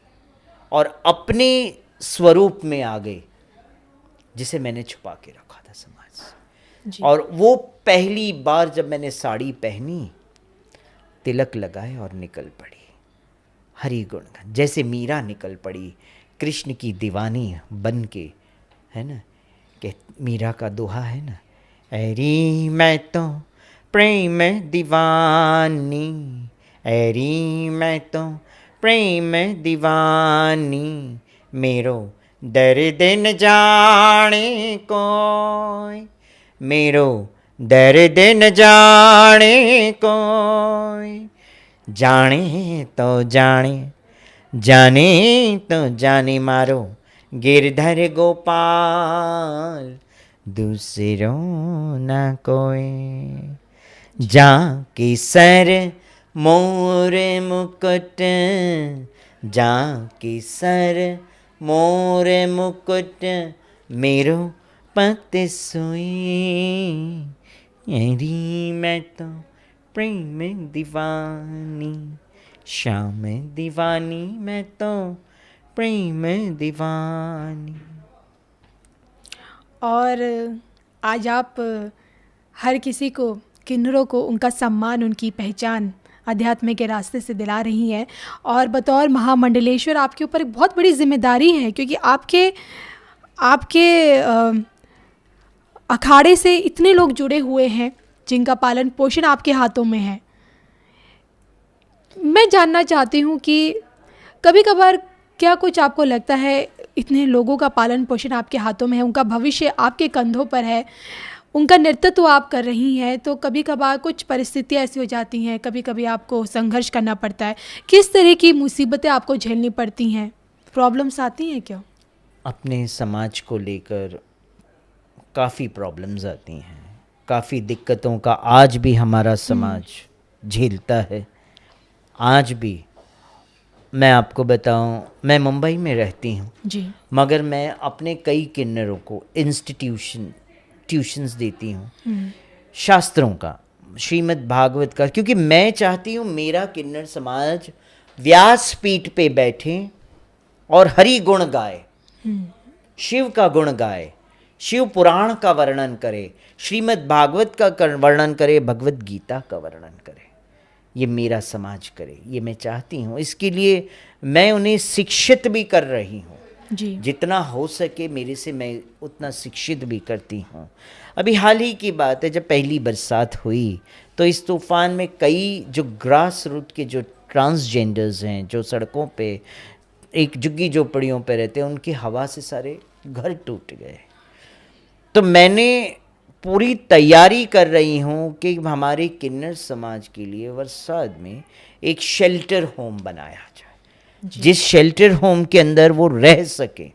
और अपने स्वरूप में आ गई, जिसे मैंने छुपा के रखा था समाज से। और वो पहली बार जब मैंने साड़ी पहनी, तिलक लगाए और निकल पड़ी हरि गुण, जैसे मीरा निकल पड़ी कृष्ण की दीवानी बन के, है ना। कि मीरा का दोहा है ना, अरे मैं तो प्रेम दीवानी, अरे मैं तो प्रेम दीवानी, मेरो दर्द न जाने कोई, मेरो दर्द न जाने कोई, जाने तो जाने, जाने तो जाने मारो गिरधर गोपाल, दूसरों न कोई। जाके सर मोर मुकुट, जाके सर मोर मुकुट, मेरो पत सोई, यही मैं तो प्रेम दीवानी, श्याम दीवानी मैं तो प्रेम दीवानी। और आज आप हर किसी को, किन्नरों को, उनका सम्मान, उनकी पहचान अध्यात्म के रास्ते से दिला रही हैं। और बतौर महामंडलेश्वर आपके ऊपर एक बहुत बड़ी जिम्मेदारी है, क्योंकि आपके अखाड़े से इतने लोग जुड़े हुए हैं जिनका पालन पोषण आपके हाथों में है। मैं जानना चाहती हूँ कि कभी कभार क्या कुछ आपको लगता है, इतने लोगों का पालन पोषण आपके हाथों में है, उनका भविष्य आपके कंधों पर है, उनका नेतृत्व आप कर रही हैं, तो कभी कभार कुछ परिस्थितियाँ ऐसी हो जाती हैं, कभी कभी आपको संघर्ष करना पड़ता है। किस तरह की मुसीबतें आपको झेलनी पड़ती हैं, प्रॉब्लम्स आती हैं क्या? अपने समाज को लेकर काफ़ी प्रॉब्लम्स आती हैं, काफ़ी दिक्कतों का आज भी हमारा समाज झेलता है। आज भी मैं आपको बताऊं, मैं मुंबई में रहती हूं जी। मगर मैं अपने कई किन्नरों को ट्यूशन्स देती हूं शास्त्रों का, श्रीमद् भागवत का, क्योंकि मैं चाहती हूं मेरा किन्नर समाज व्यासपीठ पे बैठे और हरि गुण गाए, शिव का गुण गाए, शिव पुराण का वर्णन करे, श्रीमद् भागवत का वर्णन करे, भगवत गीता का वर्णन करे। ये मेरा समाज करे, ये मैं चाहती हूँ। इसके लिए मैं उन्हें शिक्षित भी कर रही हूँ जी। जितना हो सके मेरे से मैं उतना शिक्षित भी करती हूँ। अभी हाल ही की बात है, जब पहली बरसात हुई तो इस तूफान में कई जो ग्रास रूट के जो ट्रांसजेंडर्स हैं, जो सड़कों पे एक झुग्गी झोपड़ियों पे रहते हैं, उनकी हवा से सारे घर टूट गए। तो मैंने पूरी तैयारी कर रही हूँ कि हमारे किन्नर समाज के लिए वरसाद में एक शेल्टर होम बनाया जाए, जिस शेल्टर होम के अंदर वो रह सके।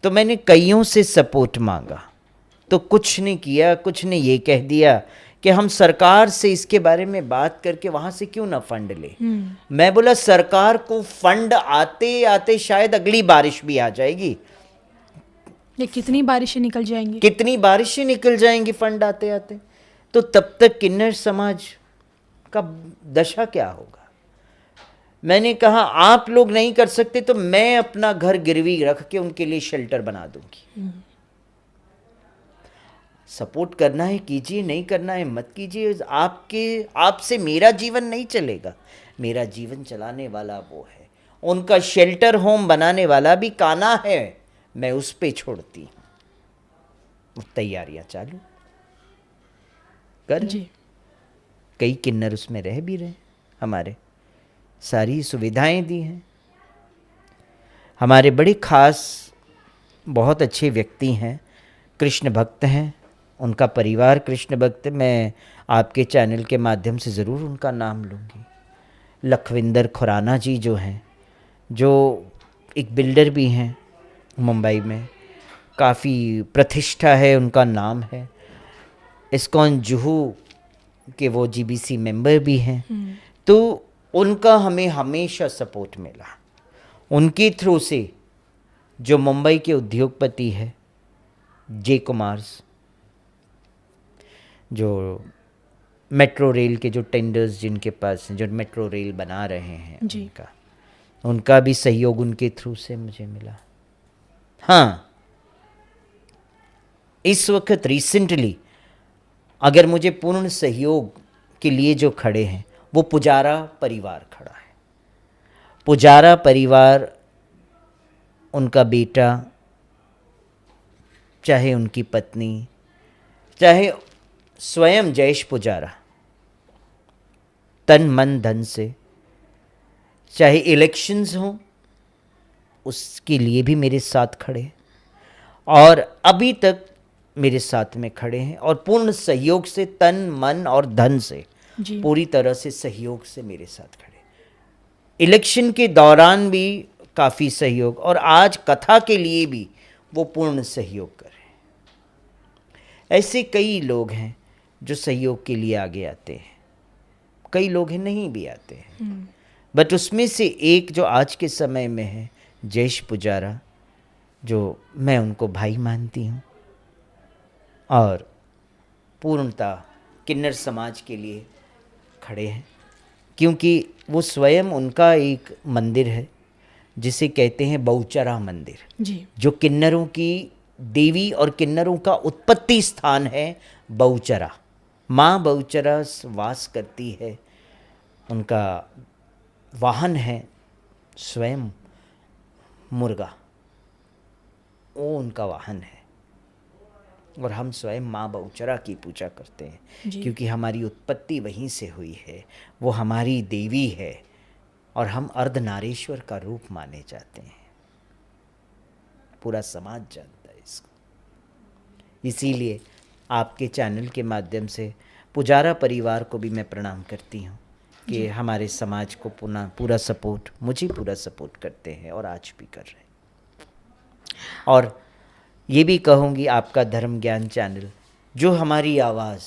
तो मैंने कईयों से सपोर्ट मांगा, तो कुछ ने किया, कुछ ने ये कह दिया कि हम सरकार से इसके बारे में बात करके वहाँ से क्यों ना फंड ले। मैं बोला सरकार को फंड आते आते शायद अगली बारिश भी आ जाएगी। ये कितनी बारिशें निकल जाएंगी, कितनी बारिशें निकल जाएंगी फंड आते आते, तो तब तक किन्नर समाज का दशा क्या होगा। मैंने कहा आप लोग नहीं कर सकते तो मैं अपना घर गिरवी रख के उनके लिए शेल्टर बना दूंगी। सपोर्ट करना है कीजिए, नहीं करना है मत कीजिए। आपसे मेरा जीवन नहीं चलेगा, मेरा जीवन चलाने वाला वो है। उनका शेल्टर होम बनाने वाला भी कान्हा है, मैं उस पे छोड़ती हूँ। तैयारियां चालू कर जी। कई किन्नर उसमें रह भी रहे, हमारे सारी सुविधाएं दी हैं। हमारे बड़े खास बहुत अच्छे व्यक्ति हैं, कृष्ण भक्त हैं, उनका परिवार कृष्ण भक्त। मैं आपके चैनल के माध्यम से ज़रूर उनका नाम लूँगी। लखविंदर खुराना जी जो हैं, जो एक बिल्डर भी हैं मुंबई में, काफ़ी प्रतिष्ठा है, उनका नाम है। इस्कॉन जुहू के वो जीबीसी मेंबर भी हैं। तो उनका हमें हमेशा सपोर्ट मिला। उनके थ्रू से जो मुंबई के उद्योगपति है जे कुमार्स, जो मेट्रो रेल के जो टेंडर्स जिनके पास हैं, जो मेट्रो रेल बना रहे हैं, उनका भी सहयोग उनके थ्रू से मुझे मिला। हाँ, इस वक्त रिसेंटली अगर मुझे पूर्ण सहयोग के लिए जो खड़े हैं वो पुजारा परिवार खड़ा है। पुजारा परिवार, उनका बेटा, चाहे उनकी पत्नी, चाहे स्वयं जयेश पुजारा, तन मन धन से, चाहे इलेक्शंस हों उसके लिए भी मेरे साथ खड़े। और अभी तक मेरे साथ में खड़े हैं और पूर्ण सहयोग से, तन मन और धन से, जी पूरी तरह से सहयोग से मेरे साथ खड़े। इलेक्शन के दौरान भी काफ़ी सहयोग, और आज कथा के लिए भी वो पूर्ण सहयोग कर रहे हैं। ऐसे कई लोग हैं जो सहयोग के लिए आगे आते हैं, कई लोग हैं नहीं भी आते हैं, बट उसमें से एक जो आज के समय में है, जयेश पुजारा, जो मैं उनको भाई मानती हूँ और पूर्णतः किन्नर समाज के लिए खड़े हैं, क्योंकि वो स्वयं, उनका एक मंदिर है जिसे कहते हैं बहुचरा मंदिर, जी जो किन्नरों की देवी और किन्नरों का उत्पत्ति स्थान है बहुचरा। माँ बहुचरा वास करती है, उनका वाहन है स्वयं मुर्गा, वो उनका वाहन है, और हम स्वयं माँ बहुचरा की पूजा करते हैं जी। क्योंकि हमारी उत्पत्ति वहीं से हुई है, वो हमारी देवी है और हम अर्धनारीश्वर का रूप माने जाते हैं। पूरा समाज जानता है इसको। इसीलिए आपके चैनल के माध्यम से पुजारा परिवार को भी मैं प्रणाम करती हूँ कि हमारे समाज को पूरा सपोर्ट, मुझे पूरा सपोर्ट करते हैं और आज भी कर रहे हैं। और ये भी कहूँगी, आपका धर्म ज्ञान चैनल जो हमारी आवाज़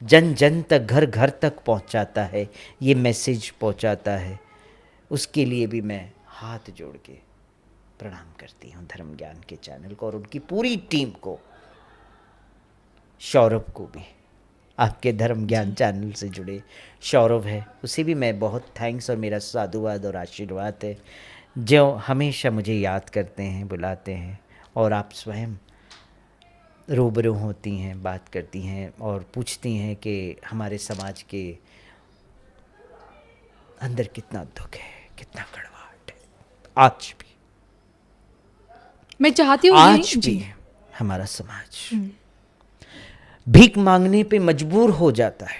जन जन तक, घर घर तक पहुँचाता है, ये मैसेज पहुँचाता है, उसके लिए भी मैं हाथ जोड़ के प्रणाम करती हूँ धर्म ज्ञान के चैनल को और उनकी पूरी टीम को। सौरभ को भी, आपके धर्म ज्ञान चैनल से जुड़े सौरभ है, उसे भी मैं बहुत थैंक्स और मेरा साधुवाद और आशीर्वाद है, जो हमेशा मुझे याद करते हैं, बुलाते हैं, और आप स्वयं रूबरू होती हैं, बात करती हैं और पूछती हैं कि हमारे समाज के अंदर कितना दुख है, कितना कड़वाहट है। आज भी, मैं चाहती हूँ आज भी हमारा समाज भीख मांगने पे मजबूर हो जाता है,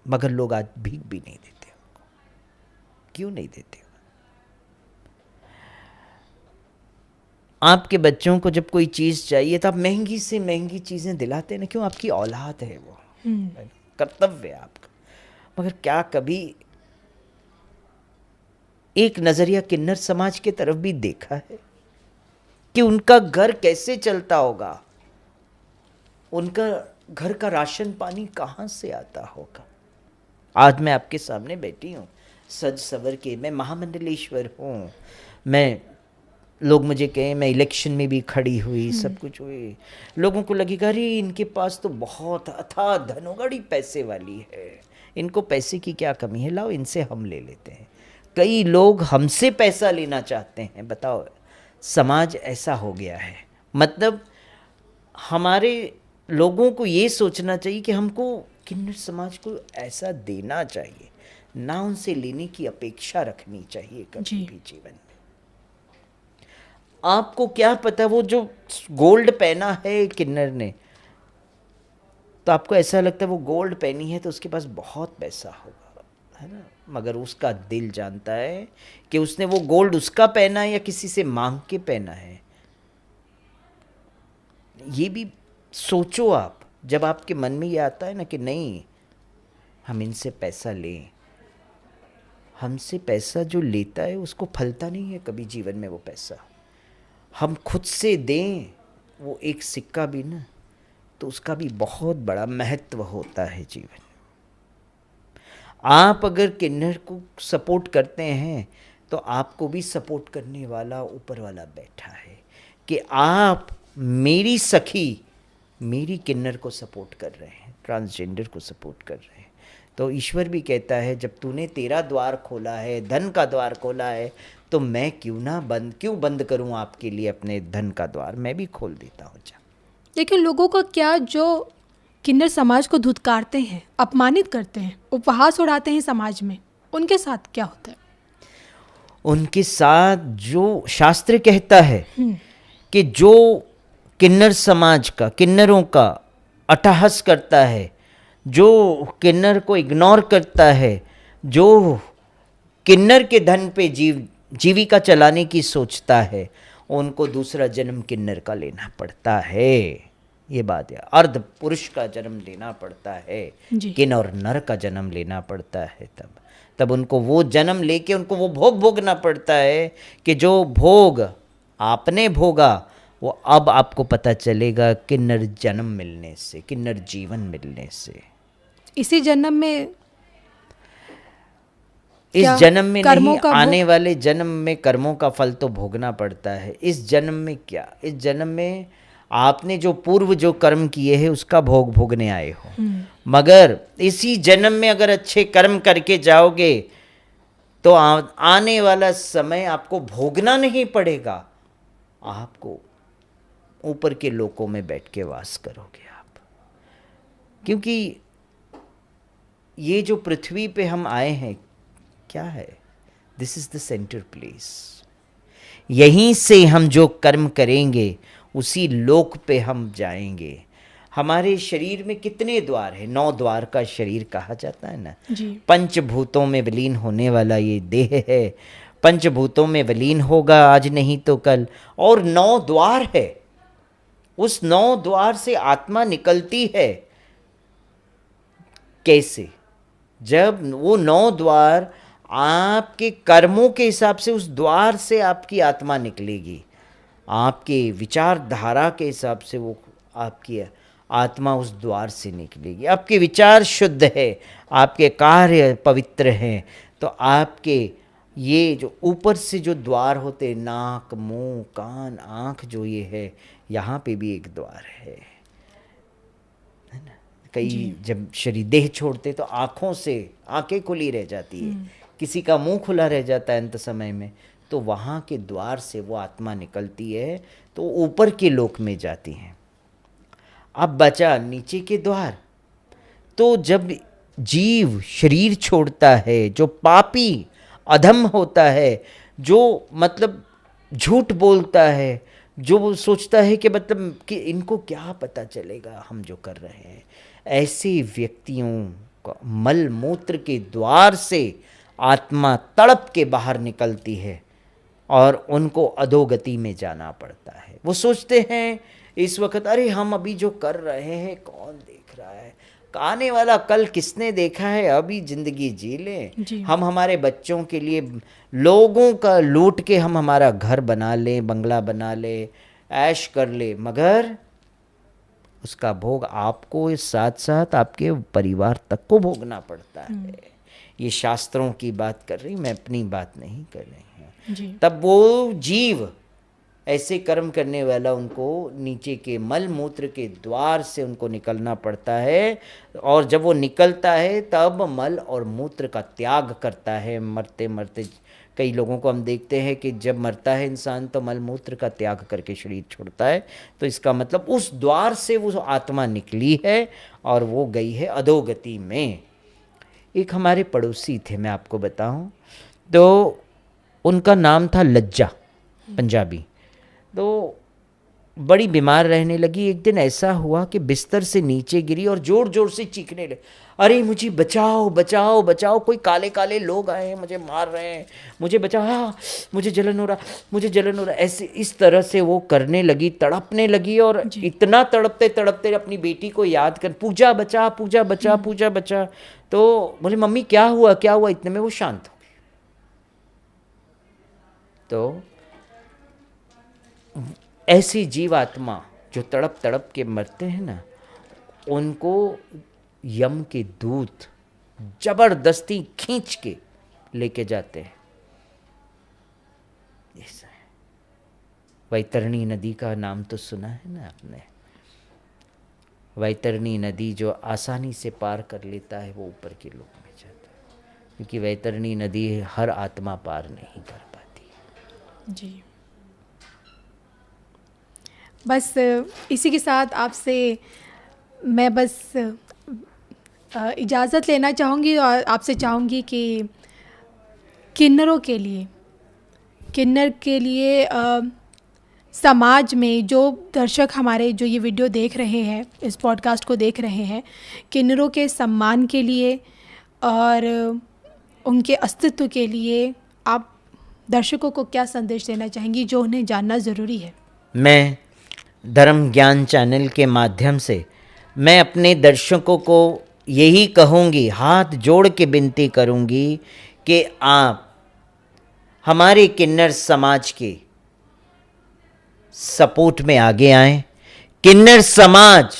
मगर लोग आज भीख भी नहीं देते। क्यों नहीं देते? आपके बच्चों को जब कोई चीज़ चाहिए तो आप महंगी से महंगी चीज़ें दिलाते हैं ना, क्यों? आपकी औलाद है वो, कर्तव्य है आपका। मगर क्या कभी एक नज़रिया किन्नर समाज की तरफ भी देखा है कि उनका घर कैसे चलता होगा, उनका घर का राशन पानी कहाँ से आता होगा? आज मैं आपके सामने बैठी हूँ सज सवर के, मैं महामंडलेश्वर हूँ, मैं, लोग मुझे कहें, मैं इलेक्शन में भी खड़ी हुई, सब कुछ हुई, लोगों को लगेगा अरे इनके पास तो बहुत अथाह धन होगा, बड़ी पैसे वाली है, इनको पैसे की क्या कमी है, लाओ इनसे हम ले लेते हैं। कई लोग हमसे पैसा लेना चाहते हैं। बताओ, समाज ऐसा हो गया है। मतलब हमारे लोगों को ये सोचना चाहिए कि हमको किन्नर समाज को ऐसा देना चाहिए, ना उनसे लेने की अपेक्षा रखनी चाहिए कभी भी जीवन में। आपको क्या पता, वो जो गोल्ड पहना है किन्नर ने, तो आपको ऐसा लगता है वो गोल्ड पहनी है तो उसके पास बहुत पैसा होगा, है ना? मगर उसका दिल जानता है कि उसने वो गोल्ड उसका पहना है या किसी से मांग के पहना है। ये भी सोचो आप, जब आपके मन में ये आता है ना कि नहीं हम इनसे पैसा लें, हमसे पैसा जो लेता है उसको फलता नहीं है कभी जीवन में वो पैसा। हम खुद से दें वो एक सिक्का भी ना, तो उसका भी बहुत बड़ा महत्व होता है जीवन। आप अगर किन्नर को सपोर्ट करते हैं तो आपको भी सपोर्ट करने वाला ऊपर वाला बैठा है कि आप मेरी सखी, मेरी किन्नर को सपोर्ट कर रहे हैं, ट्रांसजेंडर को सपोर्ट कर रहे हैं। तो ईश्वर भी कहता है जब तूने तेरा द्वार खोला है, धन का द्वार खोला है, तो मैं क्यों बंद करूं आपके लिए अपने धन का द्वार, मैं भी खोल देता हूँ। लेकिन लोगों का क्या, जो किन्नर समाज को धुतकारते हैं, अपमानित करते हैं, उपहास उड़ाते हैं समाज में, उनके साथ क्या होता है? उनके साथ जो शास्त्र कहता है कि जो किन्नर समाज का, किन्नरों का अट्टहास करता है, जो किन्नर को इग्नोर करता है, जो किन्नर के धन पे जीविका चलाने की सोचता है, उनको दूसरा जन्म किन्नर का लेना पड़ता है। ये बात है। अर्ध पुरुष का जन्म लेना पड़ता है, जी। किन और नर का जन्म लेना पड़ता है, तब उनको वो जन्म लेके उनको वो भोग भोगना पड़ता है कि जो भोग आपने भोगा वो अब आपको पता चलेगा किन्नर जन्म मिलने से, किन्नर जीवन मिलने से। इसी जन्म में इस क्या जन्म में कर्मों नहीं, का आने वाले जन्म में कर्मों का फल तो भोगना पड़ता है। इस जन्म में क्या, इस जन्म में आपने जो पूर्व जो कर्म किए हैं उसका भोग भोगने आए हो, मगर इसी जन्म में अगर अच्छे कर्म करके जाओगे तो आने वाला समय आपको भोगना नहीं पड़ेगा, आपको ऊपर के लोकों में बैठ के वास करोगे आप। क्योंकि ये जो पृथ्वी पे हम आए हैं क्या है, this is the centre place. यहीं से हम जो कर्म करेंगे उसी लोक पे हम जाएंगे। हमारे शरीर में कितने द्वार हैं? 9 द्वार का शरीर कहा जाता है ना जी। पंचभूतों में विलीन होने वाला ये देह है, पंचभूतों में विलीन होगा आज नहीं तो कल। और 9 द्वार है, उस 9 द्वार से आत्मा निकलती है। कैसे? जब वो 9 द्वार आपके कर्मों के हिसाब से, उस द्वार से आपकी आत्मा निकलेगी, आपके विचारधारा के हिसाब से वो आपकी आत्मा उस द्वार से निकलेगी। आपके विचार शुद्ध है, आपके कार्य पवित्र हैं, तो आपके ये जो ऊपर से जो द्वार होते, नाक, मुंह, कान, आँख, जो ये है, यहाँ पे भी एक द्वार है ना। कई जब शरीर देह छोड़ते तो आँखों से आंखें खुली रह जाती है, किसी का मुंह खुला रह जाता है अंत समय में, तो वहाँ के द्वार से वो आत्मा निकलती है तो ऊपर के लोक में जाती हैं। अब बचा नीचे के द्वार। तो जब जीव शरीर छोड़ता है, जो पापी अधम होता है, जो मतलब झूठ बोलता है, जो वो सोचता है कि मतलब कि इनको क्या पता चलेगा हम जो कर रहे हैं, ऐसे व्यक्तियों का मल मूत्र के द्वार से आत्मा तड़प के बाहर निकलती है और उनको अधोगति में जाना पड़ता है। वो सोचते हैं इस वक्त, अरे हम अभी जो कर रहे हैं कौन देख रहा है, आने वाला कल किसने देखा है, अभी जिंदगी जी लें, हम हमारे बच्चों के लिए लोगों का लूट के हम हमारा घर बना लें, बंगला बना ले, ऐश कर ले, मगर उसका भोग आपको इस साथ साथ आपके परिवार तक को भोगना पड़ता है। ये शास्त्रों की बात कर रही, मैं अपनी बात नहीं कर रही हूँ। तब वो जीव ऐसे कर्म करने वाला, उनको नीचे के मल मूत्र के द्वार से उनको निकलना पड़ता है, और जब वो निकलता है तब मल और मूत्र का त्याग करता है। मरते मरते कई लोगों को हम देखते हैं कि जब मरता है इंसान तो मल मूत्र का त्याग करके शरीर छोड़ता है, तो इसका मतलब उस द्वार से वो आत्मा निकली है और वो गई है अधोगति में। एक हमारे पड़ोसी थे, मैं आपको बताऊं, तो उनका नाम था लज्जा, पंजाबी। तो बड़ी बीमार रहने लगी। एक दिन ऐसा हुआ कि बिस्तर से नीचे गिरी और जोर जोर से चीखने लगी, अरे मुझे बचाओ बचाओ बचाओ, कोई काले काले लोग आए हैं, मुझे मार रहे हैं, मुझे बचाओ, हाँ मुझे जलन हो रहा, मुझे जलन हो रहा। ऐसे इस तरह से वो करने लगी, तड़पने लगी, और इतना तड़पते तड़पते अपनी बेटी को याद कर, पूजा बचा पूजा बचा पूजा बचा। तो बोले मम्मी क्या हुआ क्या हुआ, इतने में वो शांत हो गई। तो ऐसी जीवात्मा जो तड़प तड़प के मरते हैं ना, उनको यम के दूत जबरदस्ती खींच के लेके जाते हैं। ऐसा है। वैतरणी नदी का नाम तो सुना है ना आपने। वैतरणी नदी जो आसानी से पार कर लेता है वो ऊपर के लोक में जाता है, क्योंकि वैतरणी नदी हर आत्मा पार नहीं कर पाती। जी, बस इसी के साथ आपसे मैं बस इजाज़त लेना चाहूँगी और आपसे चाहूँगी कि किन्नरों के लिए, किन्नर के लिए समाज में जो दर्शक हमारे जो ये वीडियो देख रहे हैं, इस पॉडकास्ट को देख रहे हैं, किन्नरों के सम्मान के लिए और उनके अस्तित्व के लिए आप दर्शकों को क्या संदेश देना चाहेंगी जो उन्हें जानना ज़रूरी है? मैं धर्म ज्ञान चैनल के माध्यम से मैं अपने दर्शकों को यही कहूँगी, हाथ जोड़ के विनती करूँगी कि आप हमारे किन्नर समाज के सपोर्ट में आगे आएं, किन्नर समाज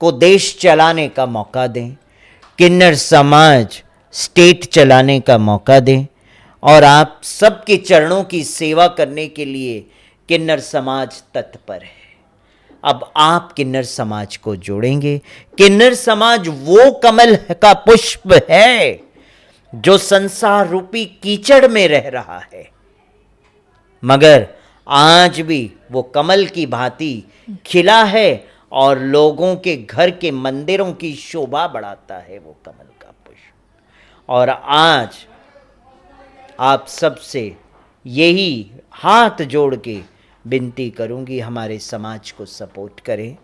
को देश चलाने का मौका दें, किन्नर समाज स्टेट चलाने का मौका दें और आप सबके चरणों की सेवा करने के लिए किन्नर समाज तत्पर है। अब आप किन्नर समाज को जोड़ेंगे। किन्नर समाज वो कमल का पुष्प है जो संसार रूपी कीचड़ में रह रहा है, मगर आज भी वो कमल की भांति खिला है और लोगों के घर के मंदिरों की शोभा बढ़ाता है वो कमल का पुष्प। और आज आप सबसे यही हाथ जोड़ के विनती करूंगी, हमारे समाज को सपोर्ट करें,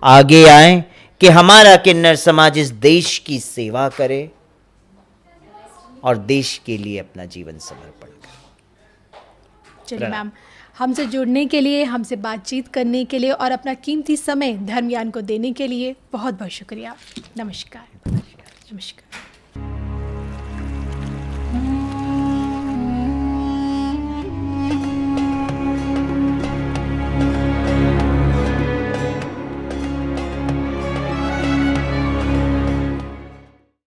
आगे आएं कि हमारा किन्नर समाज इस देश की सेवा करे और देश के लिए अपना जीवन समर्पण करे। चलिए मैम, हमसे जुड़ने के लिए, हमसे बातचीत करने के लिए और अपना कीमती समय धर्म ज्ञान को देने के लिए बहुत बहुत शुक्रिया। नमस्कार। नमस्कार।